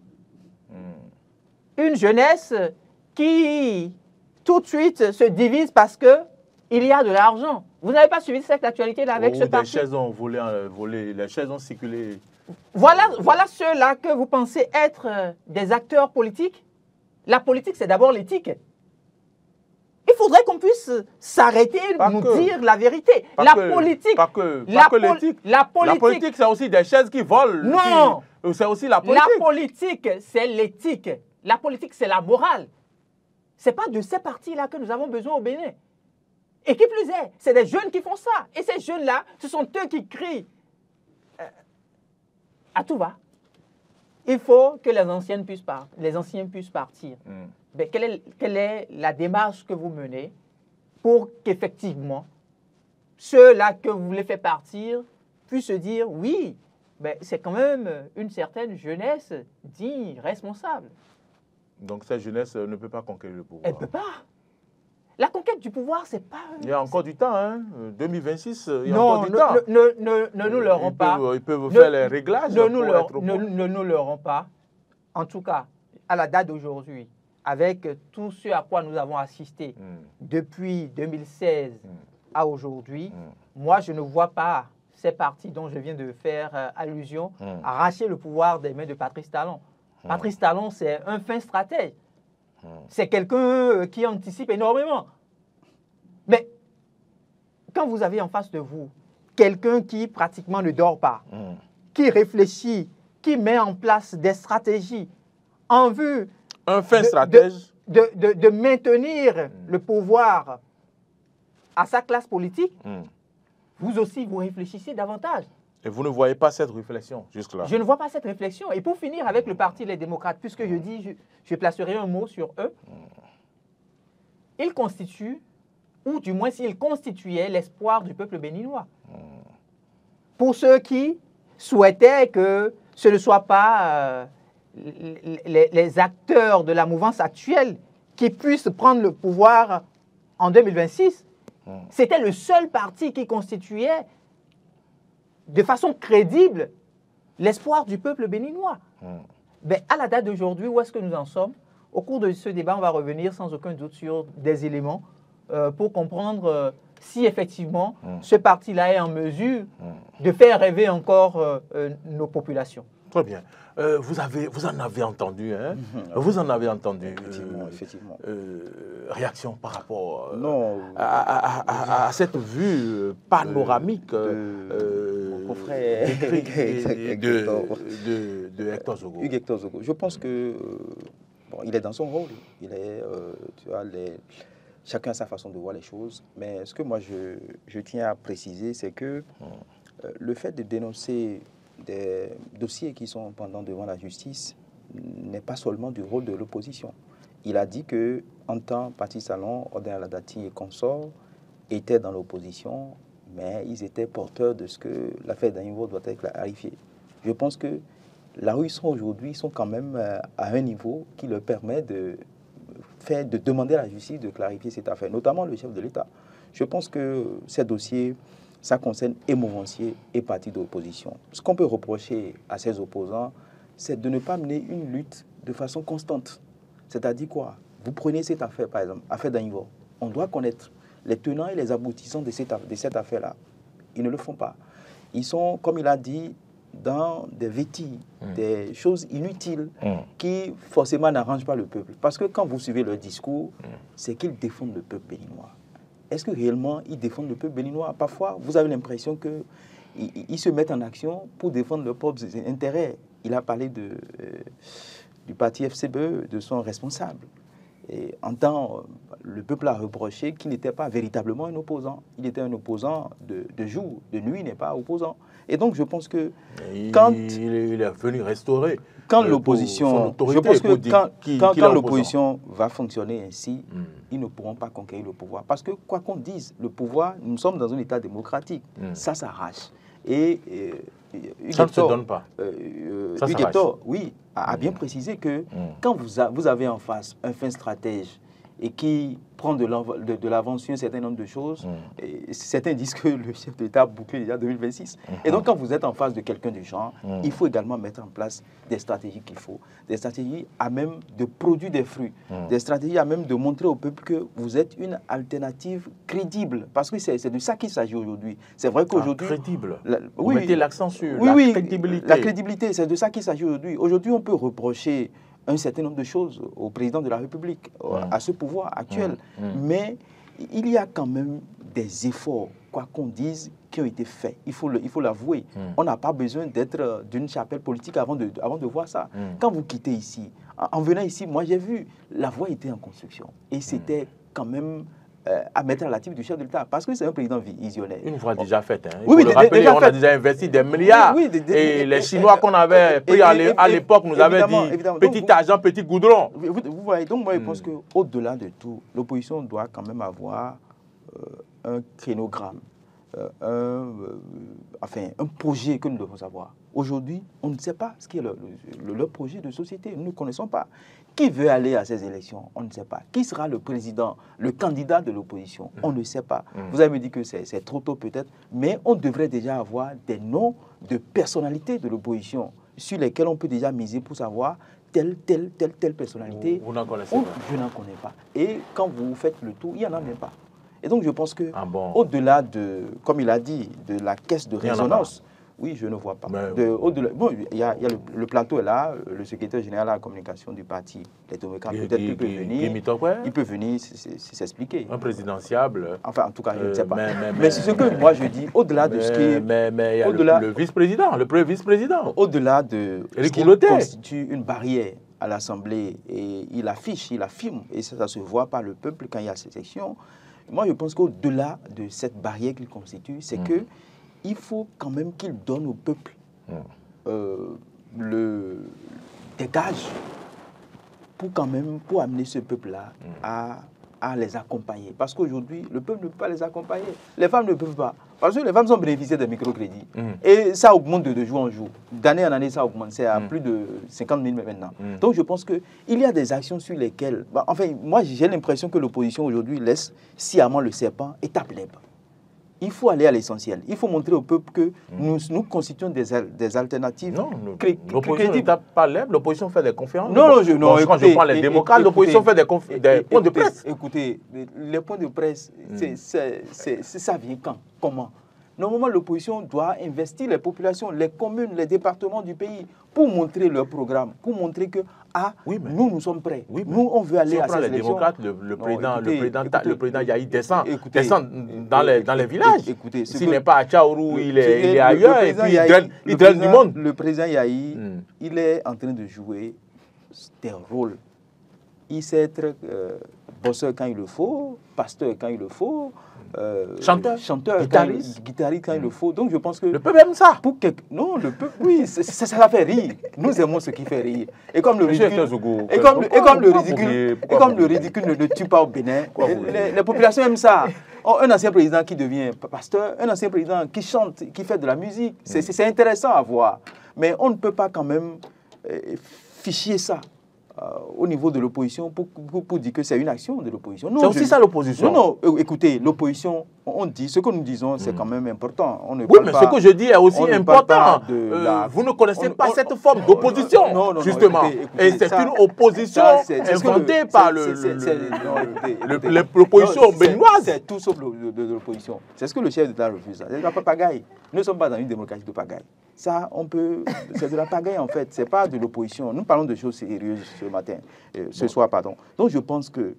Une jeunesse qui, tout de suite, se divise parce qu'il y a de l'argent. Vous n'avez pas suivi cette actualité-là avec ce parti? Les chaises ont volé, les chaises ont circulé. Voilà ceux-là que vous pensez être des acteurs politiques. La politique, c'est d'abord l'éthique. Il faudrait qu'on puisse s'arrêter et nous dire la vérité. La politique, c'est aussi des chaises qui volent. Non. C'est aussi la politique. La politique, c'est l'éthique. La politique, c'est la morale. Ce n'est pas de ces partis-là que nous avons besoin au Bénin. Et qui plus est, c'est des jeunes qui font ça. Et ces jeunes-là, ce sont eux qui crient à tout va. Il faut que les anciens puissent partir. Mais quelle est la démarche que vous menez pour qu'effectivement, ceux-là que vous voulez faire partir puissent se dire oui, mais c'est quand même une certaine jeunesse digne, responsable. Donc cette jeunesse ne peut pas conquérir le pouvoir? Elle ne peut pas. La conquête du pouvoir, c'est pas... Il y a encore du temps, hein. 2026, il y a non, encore du temps. Ne nous leurrons pas. Ils peuvent faire les réglages. Ne nous leurrons pas. En tout cas, à la date d'aujourd'hui, avec tout ce à quoi nous avons assisté depuis 2016 à aujourd'hui, moi, je ne vois pas ces partis dont je viens de faire allusion arracher le pouvoir des mains de Patrice Talon. Patrice Talon, c'est un fin stratège. C'est quelqu'un qui anticipe énormément. Mais quand vous avez en face de vous quelqu'un qui pratiquement ne dort pas, qui réfléchit, qui met en place des stratégies en vue de maintenir le pouvoir à sa classe politique, vous aussi, vous réfléchissez davantage. Et vous ne voyez pas cette réflexion jusque-là? Je ne vois pas cette réflexion. Et pour finir avec le Parti Les Démocrates, puisque je dis, je placerai un mot sur eux, ils constituent, ou du moins s'ils constituaient l'espoir du peuple béninois. Pour ceux qui souhaitaient que ce ne soit pas les acteurs de la mouvance actuelle qui puissent prendre le pouvoir en 2026, c'était le seul parti qui constituait de façon crédible l'espoir du peuple béninois. Ben, à la date d'aujourd'hui, où est-ce que nous en sommes? Au cours de ce débat, on va revenir sans aucun doute sur des éléments pour comprendre si effectivement ce parti-là est en mesure de faire rêver encore nos populations. Très bien. Vous en avez entendu, hein? Vous en avez entendu. Effectivement. Réaction par rapport à cette vue panoramique mon frère de Hector Zogo. Hugues Hector Zogo. Je pense que bon, il est dans son rôle. Il est, tu vois, chacun a sa façon de voir les choses. Mais ce que moi je tiens à préciser, c'est que le fait de dénoncer des dossiers qui sont pendant devant la justice n'est pas seulement du rôle de l'opposition. Il a dit que en temps, Patrice Talon, Odin Aladati et consorts étaient dans l'opposition, mais ils étaient porteurs de ce que l'affaire d'Anivo doit être clarifiée. Je pense que là où ils sont aujourd'hui, ils sont quand même à un niveau qui leur permet de demander à la justice de clarifier cette affaire, notamment le chef de l'État. Je pense que ces dossiers, ça concerne et mouvanciers et partis d'opposition. Ce qu'on peut reprocher à ces opposants, c'est de ne pas mener une lutte de façon constante. C'est-à-dire quoi? Vous prenez cette affaire, par exemple, affaire d'Anivo. On doit connaître les tenants et les aboutissants de cette affaire-là. Ils ne le font pas. Ils sont, comme il a dit, dans des vétilles, des choses inutiles qui forcément n'arrangent pas le peuple. Parce que quand vous suivez leur discours, c'est qu'ils défendent le peuple béninois. Est-ce que réellement ils défendent le peuple béninois? Parfois, vous avez l'impression qu'ils se mettent en action pour défendre leurs propres intérêts. Il a parlé du parti FCBE, de son responsable. Et en temps, le peuple a reproché qu'il n'était pas véritablement un opposant. Il était un opposant de jour, de nuit, il n'est pas opposant. Et donc, je pense que quand... Il est venu restaurer. Quand l'opposition... Je pense que quand l'opposition va fonctionner ainsi, ils ne pourront pas conquérir le pouvoir. Parce que, quoi qu'on dise, le pouvoir, nous sommes dans un État démocratique. Ça s'arrache. Et ça ne se donne pas. Huguetto, oui, a bien précisé que quand vous avez en face un fin stratège et qui prend de l'avance sur un certain nombre de choses, et certains disent que le chef de l'État a bouclé déjà 2026. Et donc, quand vous êtes en face de quelqu'un du genre, il faut également mettre en place des stratégies qu'il faut. Des stratégies à même de produire des fruits. Des stratégies à même de montrer au peuple que vous êtes une alternative crédible. Parce que c'est de ça qu'il s'agit aujourd'hui. C'est vrai qu'aujourd'hui... Crédible. Vous mettez l'accent sur la crédibilité. La crédibilité, c'est de ça qu'il s'agit aujourd'hui. Aujourd'hui, on peut reprocher un certain nombre de choses au président de la République, à ce pouvoir actuel. Mais il y a quand même des efforts, quoi qu'on dise, qui ont été faits. Il faut l'avouer. On n'a pas besoin d'être d'une chapelle politique avant de voir ça. Quand vous quittez ici, en venant ici, moi j'ai vu, la voie était en construction. Et c'était quand même... à mettre à l'actif du chef de l'État, parce que c'est un président visionnaire. Une fois déjà faite. Hein. Il faut le rappeler, on a déjà investi des milliards. Et les Chinois qu'on avait pris à l'époque nous avaient dit petit argent, petit goudron. Vous voyez, donc moi je pense qu'au-delà de tout, l'opposition doit quand même avoir un crénogramme, un projet que nous devons avoir. Aujourd'hui, on ne sait pas ce qui est leur projet de société. Nous ne connaissons pas. Qui veut aller à ces élections? On ne sait pas. Qui sera le président, le candidat de l'opposition? On ne sait pas. Vous avez me dit que c'est trop tôt peut-être, mais on devrait déjà avoir des noms de personnalités de l'opposition sur lesquels on peut déjà miser pour savoir telle personnalité. Vous n'en connaissez pas? Je n'en connais pas. Et quand vous faites le tour, il n'y en a même pas. Et donc je pense que au-delà de, comme il a dit, de la caisse de résonance, oui, je ne vois pas. Bon, il y a le plateau est là, le secrétaire général à la communication du parti, les démocrates, peut-être qu'il peut venir. Il peut venir s'expliquer. Un présidentiable. Enfin, en tout cas, je ne sais pas. Mais c'est ce que moi je dis, au-delà de ce qui est... Mais il y a le vice-président, le premier vice-président. Au-delà de ce qui constitue une barrière à l'Assemblée, et il affirme, et ça se voit par le peuple quand il y a ces élections. Moi, je pense qu'au-delà de cette barrière qu'il constitue, c'est que il faut quand même qu'il donne au peuple des gages pour amener ce peuple-là à les accompagner. Parce qu'aujourd'hui, le peuple ne peut pas les accompagner. Les femmes ne peuvent pas. Parce que les femmes ont bénéficié des microcrédits. Et ça augmente de jour en jour. D'année en année, ça augmente. C'est à plus de 50 000 maintenant. Donc je pense qu'il y a des actions sur lesquelles... moi j'ai l'impression que l'opposition aujourd'hui laisse sciemment le serpent et tape l'herbe. Il faut aller à l'essentiel. Il faut montrer au peuple que nous constituons des alternatives. Non, l'opposition ne tape pas l'herbe, l'opposition fait des conférences. Quand je prends les démocrates, l'opposition fait des points de presse. Écoutez, les points de presse, ça vient quand? Comment? Normalement, l'opposition doit investir les populations, les communes, les départements du pays pour montrer leur programme, pour montrer que nous sommes prêts. Nous, on veut aller à ces élections. Les démocrates, le président Yahi descend dans les villages. S'il n'est pas à Tchaourou, il est ailleurs et puis il draine du monde. Le président Yahi, il est en train de jouer des rôles. Il sait être bosseur quand il le faut, pasteur quand il le faut, chanteur, guitariste quand il le faut. Donc je pense que... Le peuple aime ça. Non, le peuple, oui, ça fait rire. Nous aimons ce qui fait rire. Et comme le ridicule, ne tue pas au Bénin, les populations aiment ça. Un ancien président qui devient pasteur, un ancien président qui chante, qui fait de la musique, c'est intéressant à voir. Mais on ne peut pas quand même ficher ça au niveau de l'opposition pour dire que c'est une action de l'opposition. C'est aussi ça l'opposition. Non, écoutez, l'opposition, on dit, ce que nous disons, c'est quand même important. Oui, mais ce que je dis est aussi important. Vous ne connaissez pas cette forme d'opposition, justement. Et c'est une opposition inventée par l'opposition béninoise. C'est tout sauf de l'opposition. C'est ce que le chef d'État refuse. C'est de la pagaille. Nous ne sommes pas dans une démocratie de pagaille. Ça, c'est de la pagaille, en fait. Ce n'est pas de l'opposition. Nous parlons de choses sérieuses ce soir. Donc, je pense que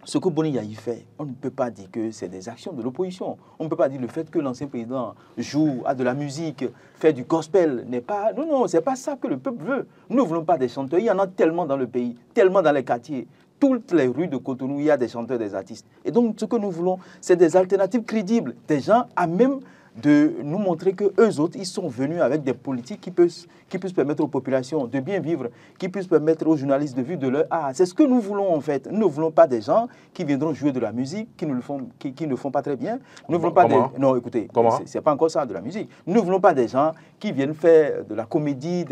ce que Boni Yayi fait, on ne peut pas dire que c'est des actions de l'opposition. On ne peut pas dire le fait que l'ancien président joue à de la musique, fait du gospel, n'est pas... Non, ce n'est pas ça que le peuple veut. Nous ne voulons pas des chanteurs. Il y en a tellement dans le pays, tellement dans les quartiers. Toutes les rues de Cotonou, il y a des chanteurs, des artistes. Et donc, ce que nous voulons, c'est des alternatives crédibles, des gens à même de nous montrer qu'eux autres, ils sont venus avec des politiques qui puissent permettre aux populations de bien vivre, qui puissent permettre aux journalistes de vivre de leur art. C'est ce que nous voulons en fait. Nous ne voulons pas des gens qui viendront jouer de la musique, qui ne le font pas très bien. Nous ne voulons pas Non, écoutez, c'est pas encore ça de la musique. Nous ne voulons pas des gens qui viennent faire de la comédie,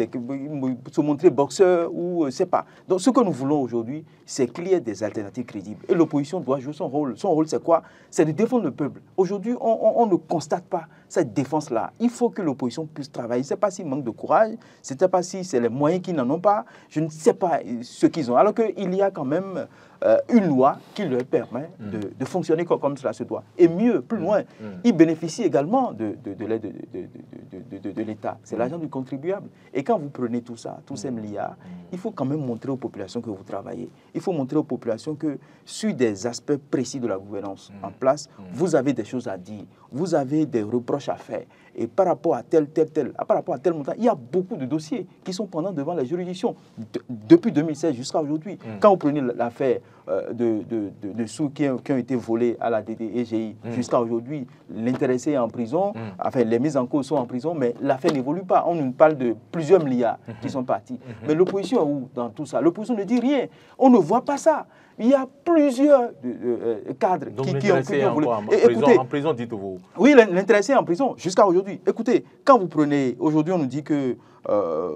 se montrer boxeurs ou c'est pas. Donc ce que nous voulons aujourd'hui, c'est qu'il y ait des alternatives crédibles. Et l'opposition doit jouer son rôle. Son rôle, c'est quoi? C'est de défendre le peuple. Aujourd'hui, on ne constate pas cette défense-là. Il faut que l'opposition puisse travailler. Je ne sais pas s'il manque de courage, je ne sais pas si c'est les moyens qu'ils n'en ont pas, je ne sais pas ce qu'ils ont. Alors qu'il y a quand même une loi qui leur permet de fonctionner comme cela se doit. Et mieux, plus loin, ils bénéficient également de l'aide de l'État. C'est l'argent du contribuable. Et quand vous prenez tout ça, tous ces milliards, il faut quand même montrer aux populations que vous travaillez. Il faut montrer aux populations que sur des aspects précis de la gouvernance en place, vous avez des choses à dire, vous avez des reproches à faire. Et par rapport à tel montant, il y a beaucoup de dossiers qui sont pendants devant la juridiction depuis 2016 jusqu'à aujourd'hui. Quand vous prenez l'affaire de sous qui ont été volés à la DDEGI jusqu'à aujourd'hui, l'intéressé est en prison, enfin les mises en cause sont en prison, mais l'affaire n'évolue pas. On nous parle de plusieurs milliards qui sont partis. Mais l'opposition est où dans tout ça? L'opposition ne dit rien. On ne voit pas ça. Il y a plusieurs cadres qui ont voulu... En prison, dites-vous. Oui, l'intéressé est en prison jusqu'à aujourd'hui. Écoutez, quand vous prenez... Aujourd'hui, on nous dit que...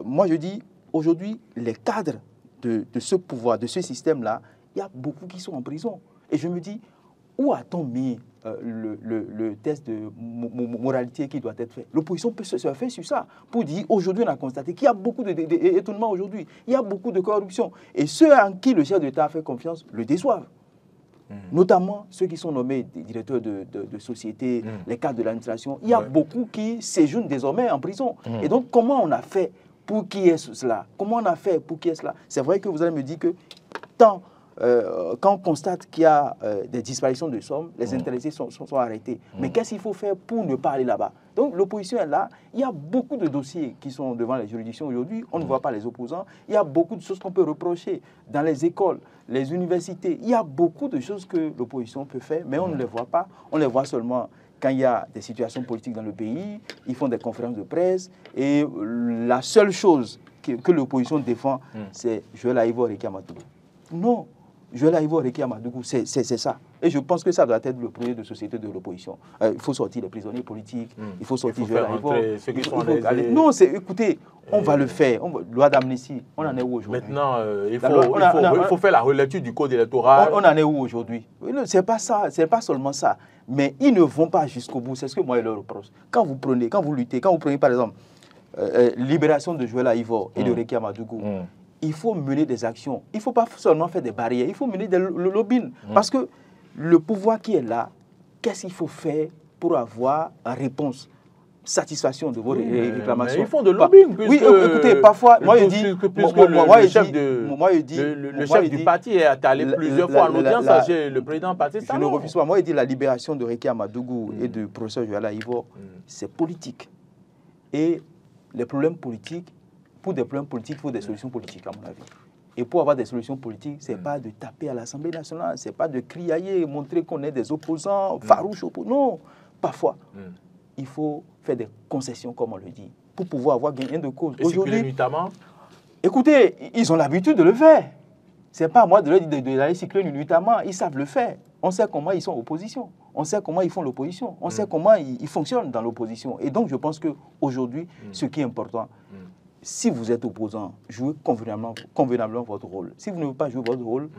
moi, je dis, aujourd'hui, les cadres de ce pouvoir, de ce système-là, il y a beaucoup qui sont en prison. Et je me dis, où a-t-on mis le test de moralité qui doit être fait? L'opposition peut se faire sur ça pour dire, aujourd'hui, on a constaté qu'il y a beaucoup d'étonnements aujourd'hui. Il y a beaucoup de corruption. Et ceux en qui le chef d'État a fait confiance le déçoivent. Notamment ceux qui sont nommés des directeurs de sociétés, les cadres de l'administration. Il y a beaucoup qui séjournent désormais en prison. Et donc, comment on a fait pour qu'il y ait cela? Comment on a fait pour qu'il y ait cela? C'est vrai que vous allez me dire que quand on constate qu'il y a des disparitions de sommes, les intéressés sont arrêtés. Mais qu'est-ce qu'il faut faire pour ne pas aller là-bas? Donc l'opposition est là. Il y a beaucoup de dossiers qui sont devant les juridictions aujourd'hui. On ne voit pas les opposants. Il y a beaucoup de choses qu'on peut reprocher dans les écoles, les universités. Il y a beaucoup de choses que l'opposition peut faire, mais on ne les voit pas. On les voit seulement quand il y a des situations politiques dans le pays. Ils font des conférences de presse. Et la seule chose que l'opposition défend, c'est Joël Aïvo et Réki Amadougou. Non. Joël Aïvo et Réki Amadougou, c'est ça. Et je pense que ça doit être le projet de société de l'opposition. Il faut sortir les prisonniers politiques, il faut sortir Joël Aïvo. Non, écoutez, on va le faire. Loi d'amnistie, on en est où aujourd'hui? Maintenant, il faut faire la relecture du code électoral. On en est où aujourd'hui? C'est pas ça, c'est pas seulement ça. Mais ils ne vont pas jusqu'au bout, c'est ce que moi je leur reproche. Quand vous luttez, quand vous prenez par exemple libération de Joël Aïvo et de Réki Amadougou, il faut mener des actions. Il ne faut pas seulement faire des barrières, il faut mener le lobbying. Parce que le pouvoir qui est là, qu'est-ce qu'il faut faire pour avoir une réponse, satisfaction de vos réclamations? Mais ils font de lobbying. Oui, écoutez, parfois, moi je dis... Le chef du parti est allé plusieurs fois en audience chez le président parti. Je ne refuse pas. Moi je dis la libération de Réki Amadougou et du professeur Joël Aïvo, c'est politique. Et les problèmes politiques, pour des problèmes politiques, il faut des solutions politiques, à mon avis. Et pour avoir des solutions politiques, ce n'est pas de taper à l'Assemblée nationale, ce n'est pas de criailler, montrer qu'on est des opposants farouches. Non, parfois, il faut faire des concessions, comme on le dit, pour pouvoir avoir gain de cause. Aujourd'hui, nuitamment. Écoutez, ils ont l'habitude de le faire. Ce n'est pas à moi de leur dire d'aller cycler nuitamment, ils savent le faire. On sait comment ils sont en opposition, on sait comment ils font l'opposition, on sait comment ils fonctionnent dans l'opposition. Et donc, je pense qu'aujourd'hui, ce qui est important, si vous êtes opposant, jouez convenablement votre rôle. Si vous ne voulez pas jouer votre rôle,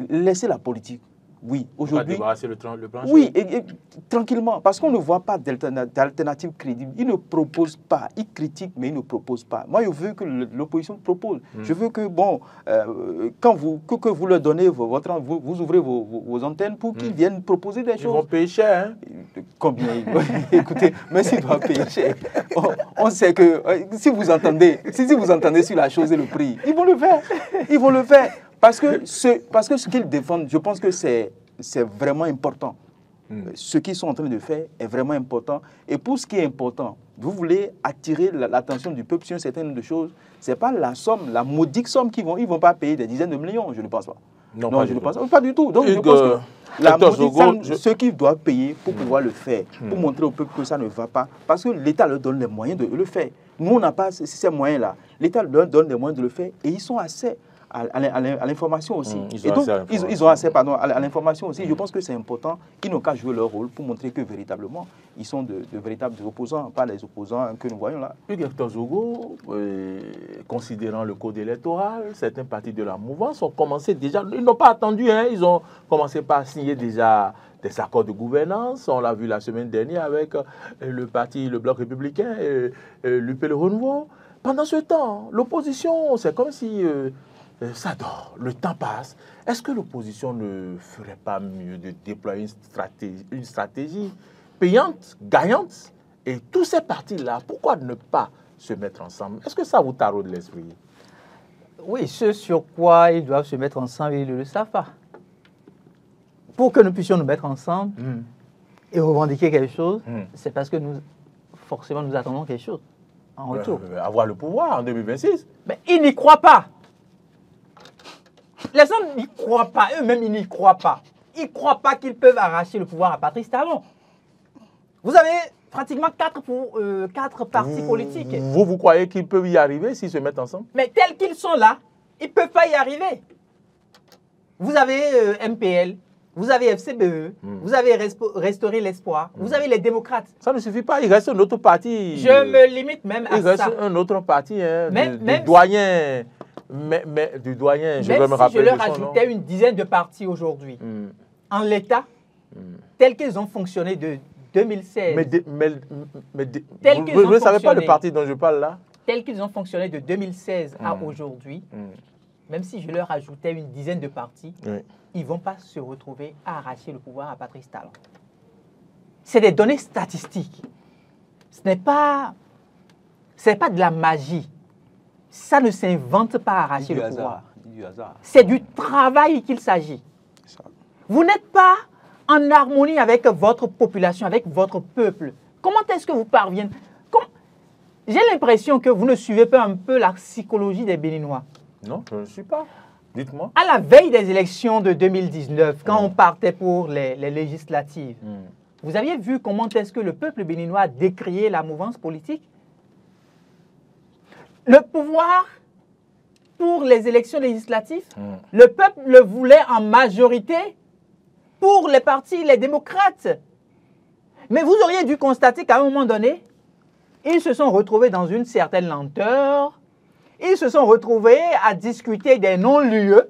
laissez la politique. Oui, aujourd'hui. Débarrasser le plancher. Oui, et tranquillement, parce qu'on ne voit pas d'alternative crédible. Ils ne proposent pas, ils critiquent, mais ils ne proposent pas. Moi, je veux que l'opposition propose. Je veux que, bon, quand que vous leur donnez vous ouvrez vos antennes pour qu'ils viennent proposer des choses. Ils vont payer cher, hein? Combien? Écoutez, même s'ils doivent payer cher, on sait que si vous entendez sur la chose et le prix, ils vont le faire. Ils vont le faire. Parce que ce qu'ils défendent, je pense que c'est vraiment important. Ce qu'ils sont en train de faire est vraiment important. Et pour ce qui est important, vous voulez attirer l'attention du peuple sur un certain nombre de choses, ce n'est pas la somme, la modique somme qu'ils vont. Ils ne vont pas payer des dizaines de millions, je ne pense pas. Non, je ne pense pas du tout. Donc, je pense que la modique somme, ce qu'ils doivent payer pour pouvoir le faire, pour montrer au peuple que ça ne va pas, parce que l'État leur donne les moyens de le faire. Nous, on n'a pas ces moyens-là. L'État leur donne les moyens de le faire et ils sont assez à l'information aussi. Ils ont accès à l'information aussi. Je pense que c'est important. Ils n'ont qu'à jouer leur rôle pour montrer que véritablement, ils sont de véritables opposants, pas les opposants que nous voyons là. Hector Zogo, considérant le code électoral, certains partis de la mouvance ont commencé déjà, ils n'ont pas attendu, hein, ils ont commencé par signer déjà des accords de gouvernance. On l'a vu la semaine dernière avec le Bloc républicain, l'UP Le Renouveau. Pendant ce temps, l'opposition, c'est comme si ça dort, le temps passe. Est-ce que l'opposition ne ferait pas mieux de déployer une stratégie payante, gagnante? Et tous ces partis-là, pourquoi ne pas se mettre ensemble? Est-ce que ça vous taraude l'esprit? Oui, ce sur quoi ils doivent se mettre ensemble, ils ne le savent pas. Pour que nous puissions nous mettre ensemble et revendiquer quelque chose, c'est parce que forcément, nous attendons quelque chose en retour. Avoir le pouvoir en 2026. Mais ils n'y croient pas. Les gens n'y croient pas, eux-mêmes ils n'y croient pas. Ils ne croient pas qu'ils peuvent arracher le pouvoir à Patrice Talon. Vous avez pratiquement 4 partis politiques. Vous croyez qu'ils peuvent y arriver s'ils se mettent ensemble? Mais tels qu'ils sont là, ils ne peuvent pas y arriver. Vous avez MPL, vous avez FCBE, vous avez Restaurer l'Espoir, vous avez les démocrates. Ça ne suffit pas, il reste un autre parti. Je me limite même à ça. Il reste un autre parti, hein, du doyen. Mais du doyen, je vais me rappeler. Si je leur ajoutais une dizaine de partis aujourd'hui, en l'état, tels qu'ils ont fonctionné de 2016. Vous ne savez pas le parti dont je parle là? Tels qu'ils ont fonctionné de 2016 à aujourd'hui, même si je leur ajoutais une dizaine de partis, ils ne vont pas se retrouver à arracher le pouvoir à Patrice Talon. C'est des données statistiques. Ce n'est pas de la magie. Ça ne s'invente pas à arracher le pouvoir. C'est du travail qu'il s'agit. Vous n'êtes pas en harmonie avec votre population, avec votre peuple. Comment est-ce que vous parvenez? J'ai l'impression que vous ne suivez pas un peu la psychologie des Béninois. Non, je ne suis pas. Dites-moi. À la veille des élections de 2019, quand on partait pour les législatives, vous aviez vu comment est-ce que le peuple béninois a décrié la mouvance politique? Le pouvoir pour les élections législatives, le peuple le voulait en majorité pour les partis, les démocrates. Mais vous auriez dû constater qu'à un moment donné, ils se sont retrouvés dans une certaine lenteur, ils se sont retrouvés à discuter des non-lieux.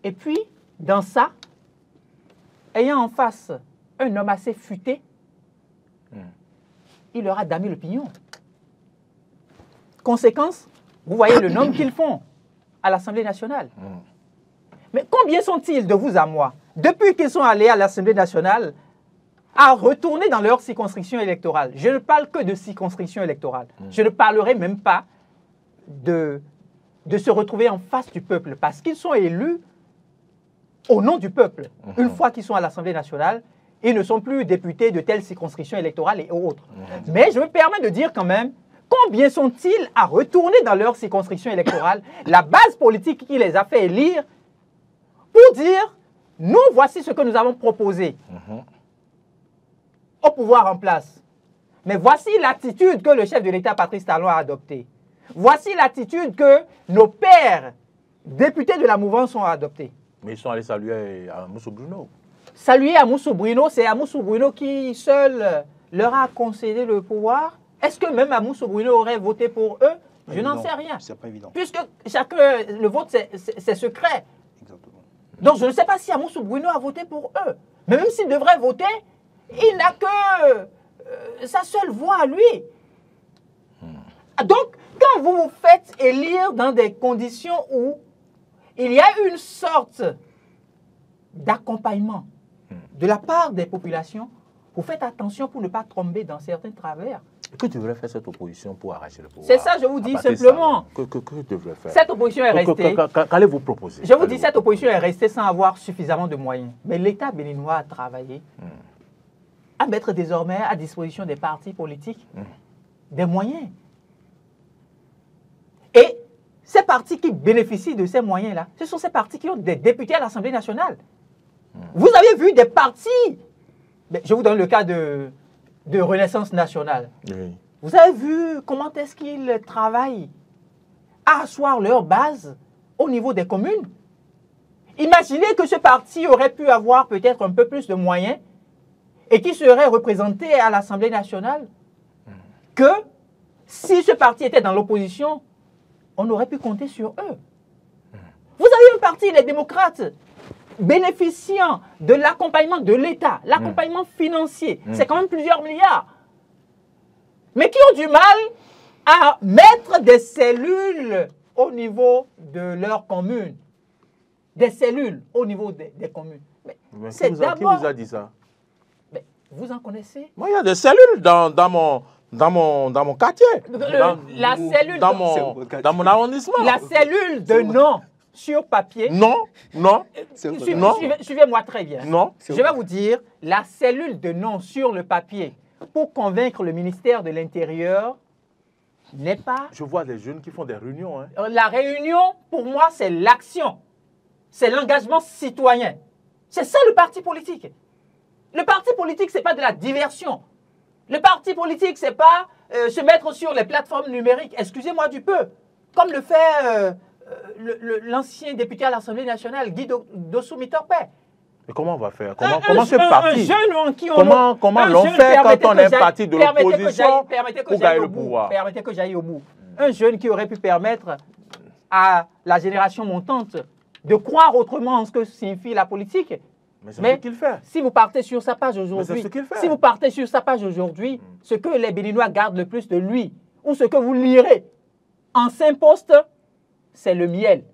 Et puis, dans ça, ayant en face un homme assez futé, il leur a damé le pignon. Conséquence, vous voyez le nombre qu'ils font à l'Assemblée nationale. Mais combien sont-ils de vous à moi, depuis qu'ils sont allés à l'Assemblée nationale, à retourner dans leur circonscription électorale? Je ne parle que de circonscription électorale. Je ne parlerai même pas de se retrouver en face du peuple, parce qu'ils sont élus au nom du peuple. Une fois qu'ils sont à l'Assemblée nationale, ils ne sont plus députés de telle circonscription électorale et autres. Mais je me permets de dire quand même Combien sont-ils à retourner dans leur circonscription électorale, la base politique qui les a fait élire, pour dire, nous, voici ce que nous avons proposé au pouvoir en place. Mais voici l'attitude que le chef de l'État, Patrice Talon, a adoptée. Voici l'attitude que nos pères, députés de la mouvance, ont adoptée. Mais ils sont allés saluer Amoussou Bruno. Saluer Amoussou Bruno, c'est Amoussou Bruno qui seul leur a concédé le pouvoir. Est-ce que même Amoussou Bruno aurait voté pour eux? Je n'en sais rien. C'est pas évident. Puisque le vote, c'est secret. Exactement. Donc je ne sais pas si Amoussou Bruno a voté pour eux. Mais même s'il devrait voter, il n'a que sa seule voix à lui. Donc, quand vous vous faites élire dans des conditions où il y a une sorte d'accompagnement de la part des populations, vous faites attention pour ne pas tomber dans certains travers. Que devrait faire cette opposition pour arracher le pouvoir? C'est ça, je vous dis simplement. Que devrait faire? Cette opposition est restée. Qu'allez-vous proposer? Je vous dis, cette opposition est restée sans avoir suffisamment de moyens. Mais l'État béninois a travaillé à mettre désormais à disposition des partis politiques des moyens. Et ces partis qui bénéficient de ces moyens-là, ce sont ces partis qui ont des députés à l'Assemblée nationale. Vous avez vu des partis, je vous donne le cas de Renaissance nationale. Oui. Vous avez vu comment est-ce qu'ils travaillent à asseoir leur base au niveau des communes? Imaginez que ce parti aurait pu avoir peut-être un peu plus de moyens et qui serait représenté à l'Assemblée nationale, que si ce parti était dans l'opposition, on aurait pu compter sur eux. Vous avez un parti, les démocrates, bénéficiant de l'accompagnement de l'État, l'accompagnement financier, c'est quand même plusieurs milliards, mais qui ont du mal à mettre des cellules au niveau de leur commune. Des cellules au niveau des communes. Mais qui vous a dit ça? Mais vous en connaissez? Moi, il y a des cellules dans mon quartier, dans mon arrondissement. La cellule de non sur papier. Non. Suivez-moi très bien. Non. Je vais vous dire, la cellule de non sur le papier pour convaincre le ministère de l'Intérieur n'est pas... Je vois des jeunes qui font des réunions. Hein. La réunion, pour moi, c'est l'action. C'est l'engagement citoyen. C'est ça le parti politique. Le parti politique, ce n'est pas de la diversion. Le parti politique, ce n'est pas se mettre sur les plateformes numériques, excusez-moi du peu, comme le fait l'ancien député à l'Assemblée nationale, Guy Dossou-Mitorpé. Et comment on va faire? Comment ce parti? Comment l'on jeune, fait quand on est parti de l'opposition pour gagner le pouvoir? Permettez que j'aille au bout. Un jeune qui aurait pu permettre à la génération montante de croire autrement en ce que signifie la politique. Mais c'est ce qu'il fait. Si vous partez sur sa page aujourd'hui, ce que les Béninois gardent le plus de lui, ou ce que vous lirez en 5 postes, c'est le miel.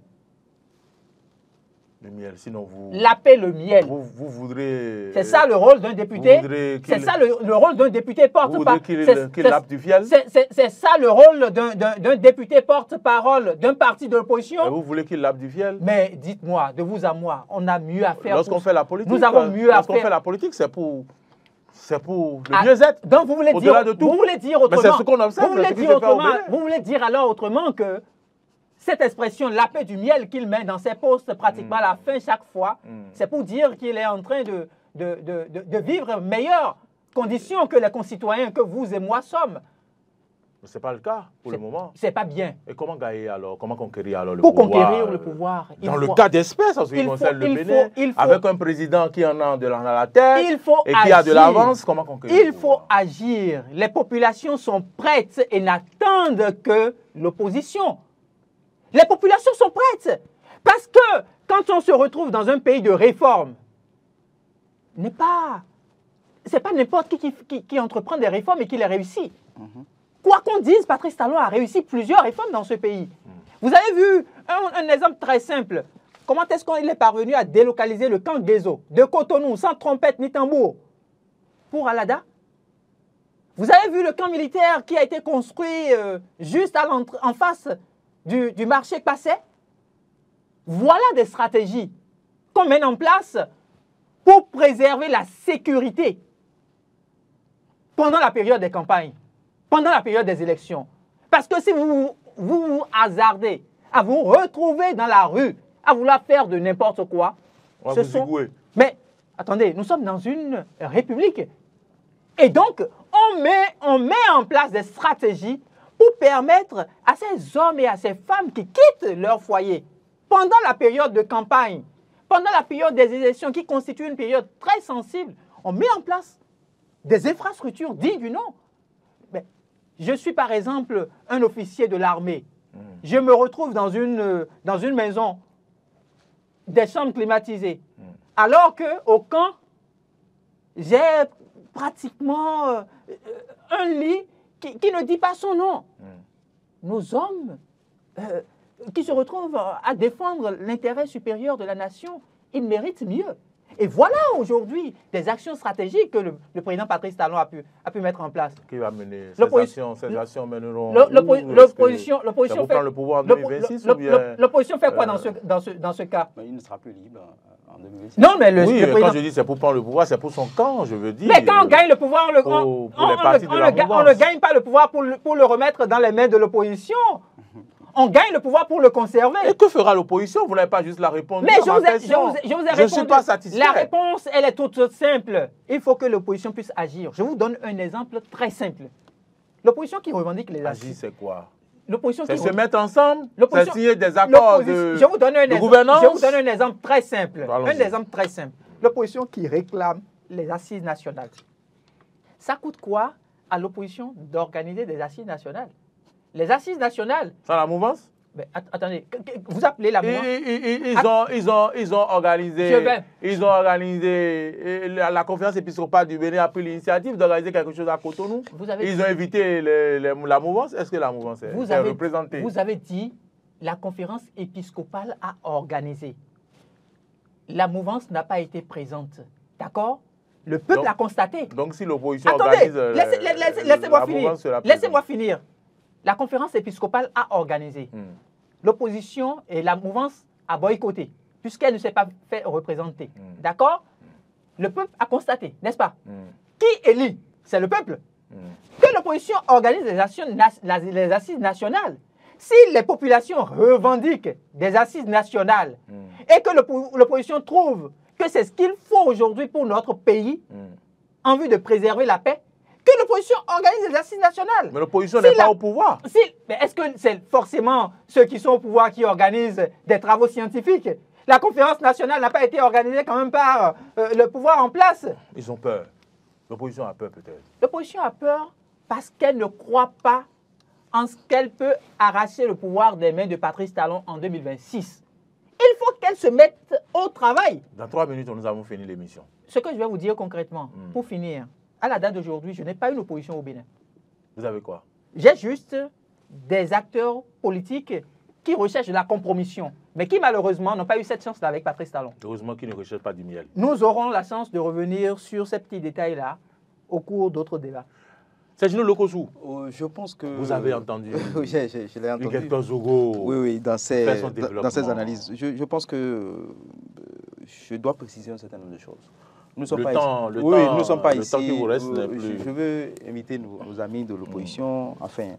Le miel, sinon vous... La paix, le miel. Vous voudrez... C'est ça le rôle d'un député. C'est ça le rôle d'un député porte-parole. Qu'il lappe du fiel. C'est ça le rôle d'un député porte-parole d'un parti de l'opposition. Vous voulez qu'il lappe du fiel? Mais dites-moi, de vous à moi, on a mieux à faire. Lorsqu'on fait la politique, nous avons mieux à faire. Lorsqu'on fait la politique, c'est pour le mieux-être. Donc vous voulez dire autrement. Mais c'est ce qu'on observe. Vous voulez dire alors autrement que cette expression, la paix du miel qu'il met dans ses postes pratiquement à la fin chaque fois, c'est pour dire qu'il est en train de vivre meilleures conditions que les concitoyens que vous et moi sommes. Ce n'est pas le cas pour le moment. C'est pas bien. Et comment gagner alors? Comment conquérir alors le pouvoir? Pour conquérir le pouvoir. Dans le cas d'espèce, en ce qui concerne le Bénin, avec un président qui en a de la tête et qui a de l'avance, comment conquérir le pouvoir? Il faut agir. Les populations sont prêtes et n'attendent que l'opposition. Les populations sont prêtes. Parce que quand on se retrouve dans un pays de réforme, ce n'est pas n'importe qui entreprend des réformes et qui les réussit. Quoi qu'on dise, Patrice Talon a réussi plusieurs réformes dans ce pays. Vous avez vu un exemple très simple. Comment est-ce qu'il est parvenu à délocaliser le camp Guézo de Cotonou sans trompette ni tambour pour Alada? Vous avez vu le camp militaire qui a été construit juste en face du marché passé? Voilà des stratégies qu'on met en place pour préserver la sécurité pendant la période des campagnes, pendant la période des élections. Parce que si vous vous hasardez à vous retrouver dans la rue, à vouloir faire de n'importe quoi, mais attendez, nous sommes dans une république. Et donc, on met en place des stratégies pour permettre à ces hommes et à ces femmes qui quittent leur foyer pendant la période de campagne, pendant la période des élections qui constitue une période très sensible, on met en place des infrastructures dignes du nom. Mais je suis par exemple un officier de l'armée. Je me retrouve dans une maison, des chambres climatisées, alors qu'au camp, j'ai pratiquement un lit qui ne dit pas son nom. Nos hommes qui se retrouvent à défendre l'intérêt supérieur de la nation, ils méritent mieux. Et voilà aujourd'hui des actions stratégiques que le président Patrice Talon a pu mettre en place. Qui va mener ces actions mèneront l'opposition fait le pouvoir en 2026 ou bien l'opposition fait quoi dans ce cas? Il ne sera plus libre en 2026. Non, mais le président... quand je dis c'est pour prendre le pouvoir, c'est pour son camp, je veux dire. Mais quand on gagne le pouvoir, on ne gagne pas le pouvoir pour le remettre dans les mains de l'opposition. On gagne le pouvoir pour le conserver. Et que fera l'opposition? Vous n'avez pas juste la réponse. Mais je vous ai répondu. Je ne suis pas satisfait. La réponse, elle est toute simple. Il faut que l'opposition puisse agir. Je vous donne un exemple très simple. L'opposition qui revendique les assises. Agir, c'est quoi? C'est se mettre ensemble, c'est signer des accords de gouvernance. Je vous donne un exemple très simple. L'opposition qui réclame les assises nationales. Ça coûte quoi à l'opposition d'organiser des assises nationales? Les assises nationales. Sans la mouvance? Mais attendez, vous appelez la mouvance? Ils ont organisé la conférence épiscopale du Bénin a pris l'initiative d'organiser quelque chose à Cotonou. Ils ont invité la mouvance. Est-ce que la mouvance est représentée? Vous avez dit la conférence épiscopale a organisé. La mouvance n'a pas été présente. D'accord? Le peuple a constaté. Donc si l'opposition organise laissez-moi finir. La conférence épiscopale a organisé. L'opposition et la mouvance a boycotté, puisqu'elle ne s'est pas fait représenter. D'accord? Le peuple a constaté, n'est-ce pas? Qui élit? C'est le peuple. Que l'opposition organise les assises nationales. Si les populations revendiquent des assises nationales et que l'opposition trouve que c'est ce qu'il faut aujourd'hui pour notre pays, en vue de préserver la paix, que l'opposition organise des assises nationales. Mais l'opposition n'est pas au pouvoir. Mais est-ce que c'est forcément ceux qui sont au pouvoir qui organisent des travaux scientifiques? La conférence nationale n'a pas été organisée quand même par le pouvoir en place. Ils ont peur. L'opposition a peur peut-être. L'opposition a peur parce qu'elle ne croit pas en ce qu'elle peut arracher le pouvoir des mains de Patrice Talon en 2026. Il faut qu'elle se mette au travail. Dans 3 minutes, nous avons fini l'émission. Ce que je vais vous dire concrètement, pour finir, à la date d'aujourd'hui, je n'ai pas une opposition au Bénin. Vous avez quoi? J'ai juste des acteurs politiques qui recherchent la compromission, mais qui malheureusement n'ont pas eu cette chance-là avec Patrice Talon. Heureusement qu'ils ne recherchent pas du miel. Nous aurons la chance de revenir sur ces petits détails-là au cours d'autres débats. Sergino Lokosu, je pense que... Vous avez entendu. Oui, je l'ai entendu. Victor Zogo. Oui, dans ces analyses. Je pense que je dois préciser un certain nombre de choses. Nous sommes pas ici. Nous sommes pas ici. Je veux inviter nos amis de l'opposition, enfin,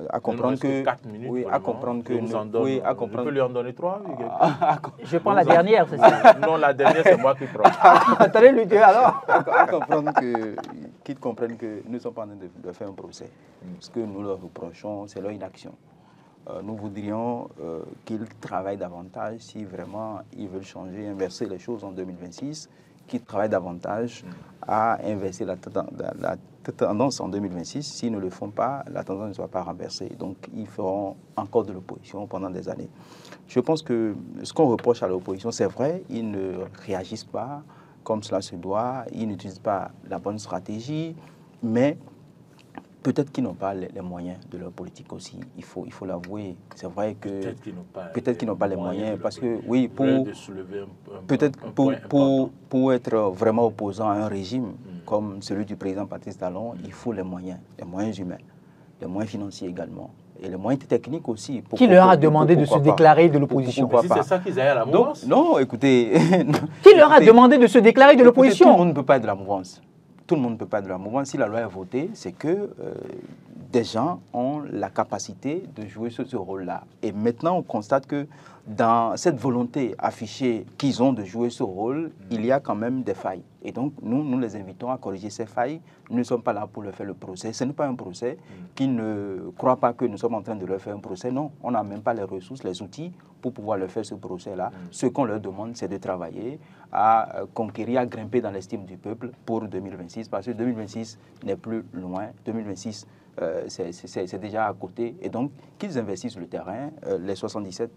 à comprendre que... 4 minutes. Oui, à comprendre que... Je peux lui en donner 3. Je prends la dernière, c'est ça? Non, la dernière, c'est moi qui prends. Attendez, lui dire alors. À comprendre qu'ils comprennent que nous ne sommes pas en train de faire un procès. Ce que nous leur reprochons, c'est leur inaction. Nous voudrions qu'ils travaillent davantage si vraiment ils veulent changer, inverser les choses en 2026, qu'ils travaillent davantage à inverser la tendance en 2026. S'ils ne le font pas, la tendance ne sera pas renversée. Donc, ils feront encore de l'opposition pendant des années. Je pense que ce qu'on reproche à l'opposition, c'est vrai, ils ne réagissent pas comme cela se doit, ils n'utilisent pas la bonne stratégie, mais peut-être qu'ils n'ont pas les moyens de leur politique aussi. Il faut l'avouer. C'est vrai que peut-être qu'ils n'ont pas les moyens parce que oui, pour être vraiment opposant à un régime comme celui du président Patrice Talon, il faut les moyens humains, les moyens financiers également. Et les moyens techniques aussi. Qui leur a demandé de se déclarer de l'opposition? Si c'est ça qu'ils aillent à la mouvance? Non, écoutez... Qui leur a demandé de se déclarer de l'opposition? Tout le monde ne peut pas être de la mouvance. Tout le monde ne peut pas être de la mouvance. Si la loi est votée, c'est que des gens ont la capacité de jouer ce rôle-là. Et maintenant, on constate que dans cette volonté affichée qu'ils ont de jouer ce rôle, il y a quand même des failles. Et donc, nous les invitons à corriger ces failles. Nous ne sommes pas là pour leur faire le procès. Ce n'est pas un procès. Qu'ils ne croient pas que nous sommes en train de leur faire un procès. Non, on n'a même pas les ressources, les outils pour pouvoir leur faire ce procès-là. Ce qu'on leur demande, c'est de travailler à conquérir, à grimper dans l'estime du peuple pour 2026. Parce que 2026 n'est plus loin. 2026, c'est déjà à côté. Et donc, qu'ils investissent le terrain, les 77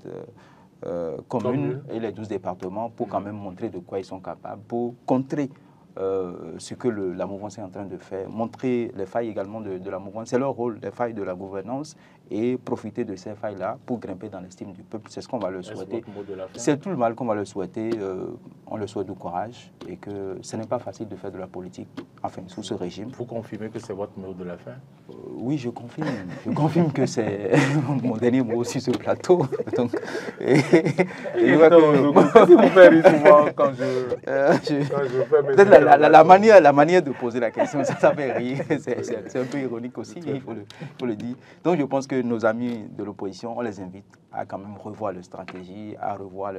communes et les 12 départements pour quand même montrer de quoi ils sont capables, pour contrer ce que la mouvance est en train de faire, montrer les failles également de la mouvance. C'est leur rôle, les failles de la gouvernance, et profiter de ces failles-là pour grimper dans l'estime du peuple. C'est ce qu'on va leur souhaiter. C'est tout le mal qu'on va leur souhaiter. On leur souhaite du courage et que ce n'est pas facile de faire de la politique, enfin, sous ce régime. Vous confirmez que c'est votre mot de la fin? Oui, je confirme. Je confirme que c'est mon dernier mot sur ce plateau. Donc, qu'est-ce qui vous fait rire souvent quand je fais mes... Peut-être la manière de poser la question, ça fait rire. C'est un peu ironique aussi, il faut le dire. Donc je pense que nos amis de l'opposition, on les invite à quand même revoir leur stratégie, à revoir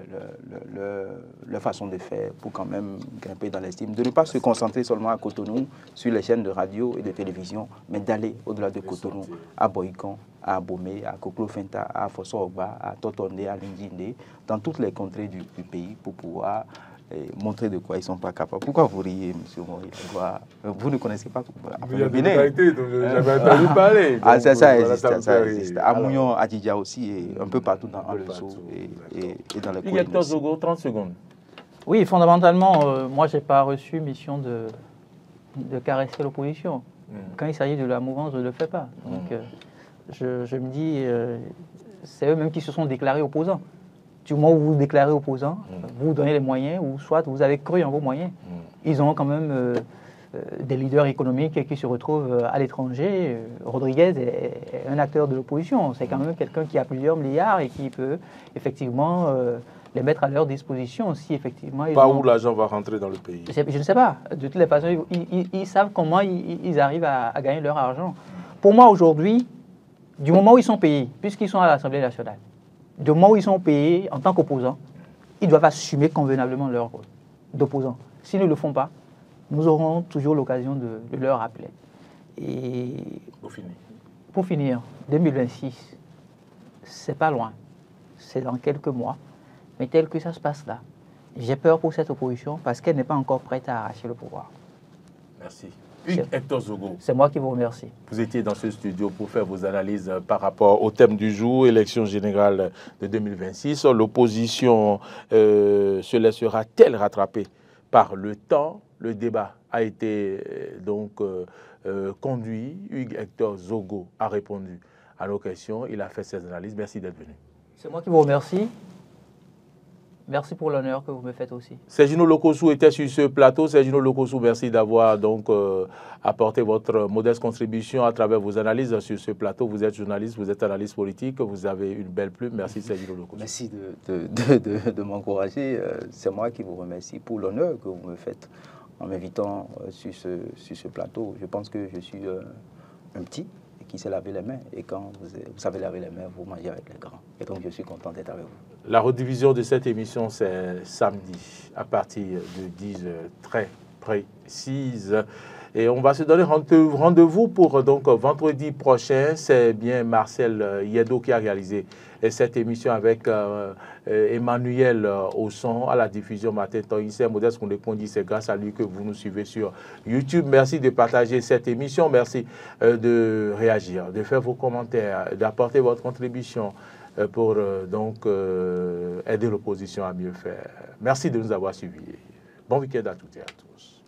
leur façon de faire pour quand même grimper dans l'estime. De ne pas se concentrer seulement à Cotonou, sur les chaînes de radio et de télévision, mais d'aller au-delà de Cotonou, à Boïkan, à Abomey, à Koklo-Fenta, à Fosso-Ogba, à Totonde, à Lindjinde, dans toutes les contrées du pays pour pouvoir montrer de quoi ils ne sont pas capables. Pourquoi vous riez, M. Maurice? Vous ne connaissez pas le Bénin? J'avais entendu parler. Ah, ça existe. À Mounion, à Djidja aussi, et un peu partout dans le Dessous et dans les collines. Hector Zogo, 30 secondes. Oui, fondamentalement, moi, je n'ai pas reçu mission de caresser l'opposition. Quand il s'agit de la mouvance, je ne le fais pas. Donc, je me dis, c'est eux-mêmes qui se sont déclarés opposants. Du moment où vous vous déclarez opposant, vous vous donnez les moyens, ou soit vous avez cru en vos moyens. Ils ont quand même des leaders économiques qui se retrouvent à l'étranger. Rodriguez est un acteur de l'opposition. C'est quand même quelqu'un qui a plusieurs milliards et qui peut effectivement les mettre à leur disposition si effectivement... Où l'argent va rentrer dans le pays? Je ne sais pas. De toutes les façons, ils savent comment ils arrivent à gagner leur argent. Pour moi, aujourd'hui, du moment où ils sont payés, puisqu'ils sont à l'Assemblée nationale, du moment où ils sont payés en tant qu'opposants, ils doivent assumer convenablement leur rôle d'opposants. S'ils ne le font pas, nous aurons toujours l'occasion de leur rappeler. Et pour finir, 2026, c'est pas loin. C'est dans quelques mois. Mais tel que ça se passe là, j'ai peur pour cette opposition parce qu'elle n'est pas encore prête à arracher le pouvoir. Merci. Hector Zogo. C'est moi qui vous remercie. Vous étiez dans ce studio pour faire vos analyses par rapport au thème du jour, élection générale de 2026. L'opposition se laissera-t-elle rattraper par le temps? Le débat a été donc conduit. Hugues Hector Zogo a répondu à nos questions. Il a fait ses analyses. Merci d'être venu. C'est moi qui vous remercie. Merci pour l'honneur que vous me faites aussi. Sergino Lokossou était sur ce plateau. Sergino Lokossou, merci d'avoir donc apporté votre modeste contribution à travers vos analyses sur ce plateau. Vous êtes journaliste, vous êtes analyste politique, vous avez une belle plume. Merci Sergino Lokossou. Merci de m'encourager. C'est moi qui vous remercie pour l'honneur que vous me faites en m'invitant sur ce plateau. Je pense que je suis un petit qui s'est lavé les mains. Et quand vous savez laver les mains, vous mangez avec les grands. Et donc, je suis content d'être avec vous. La rediffusion de cette émission, c'est samedi, à partir de 10h très précise. Et on va se donner rendez-vous pour donc vendredi prochain. C'est bien Marcel Yedo qui a réalisé cette émission avec Emmanuel au son, à la diffusion Martin Toïsé, Modeste Kondekondi. C'est grâce à lui que vous nous suivez sur YouTube. Merci de partager cette émission. Merci de réagir, de faire vos commentaires, d'apporter votre contribution pour donc aider l'opposition à mieux faire. Merci de nous avoir suivis. Bon week-end à toutes et à tous.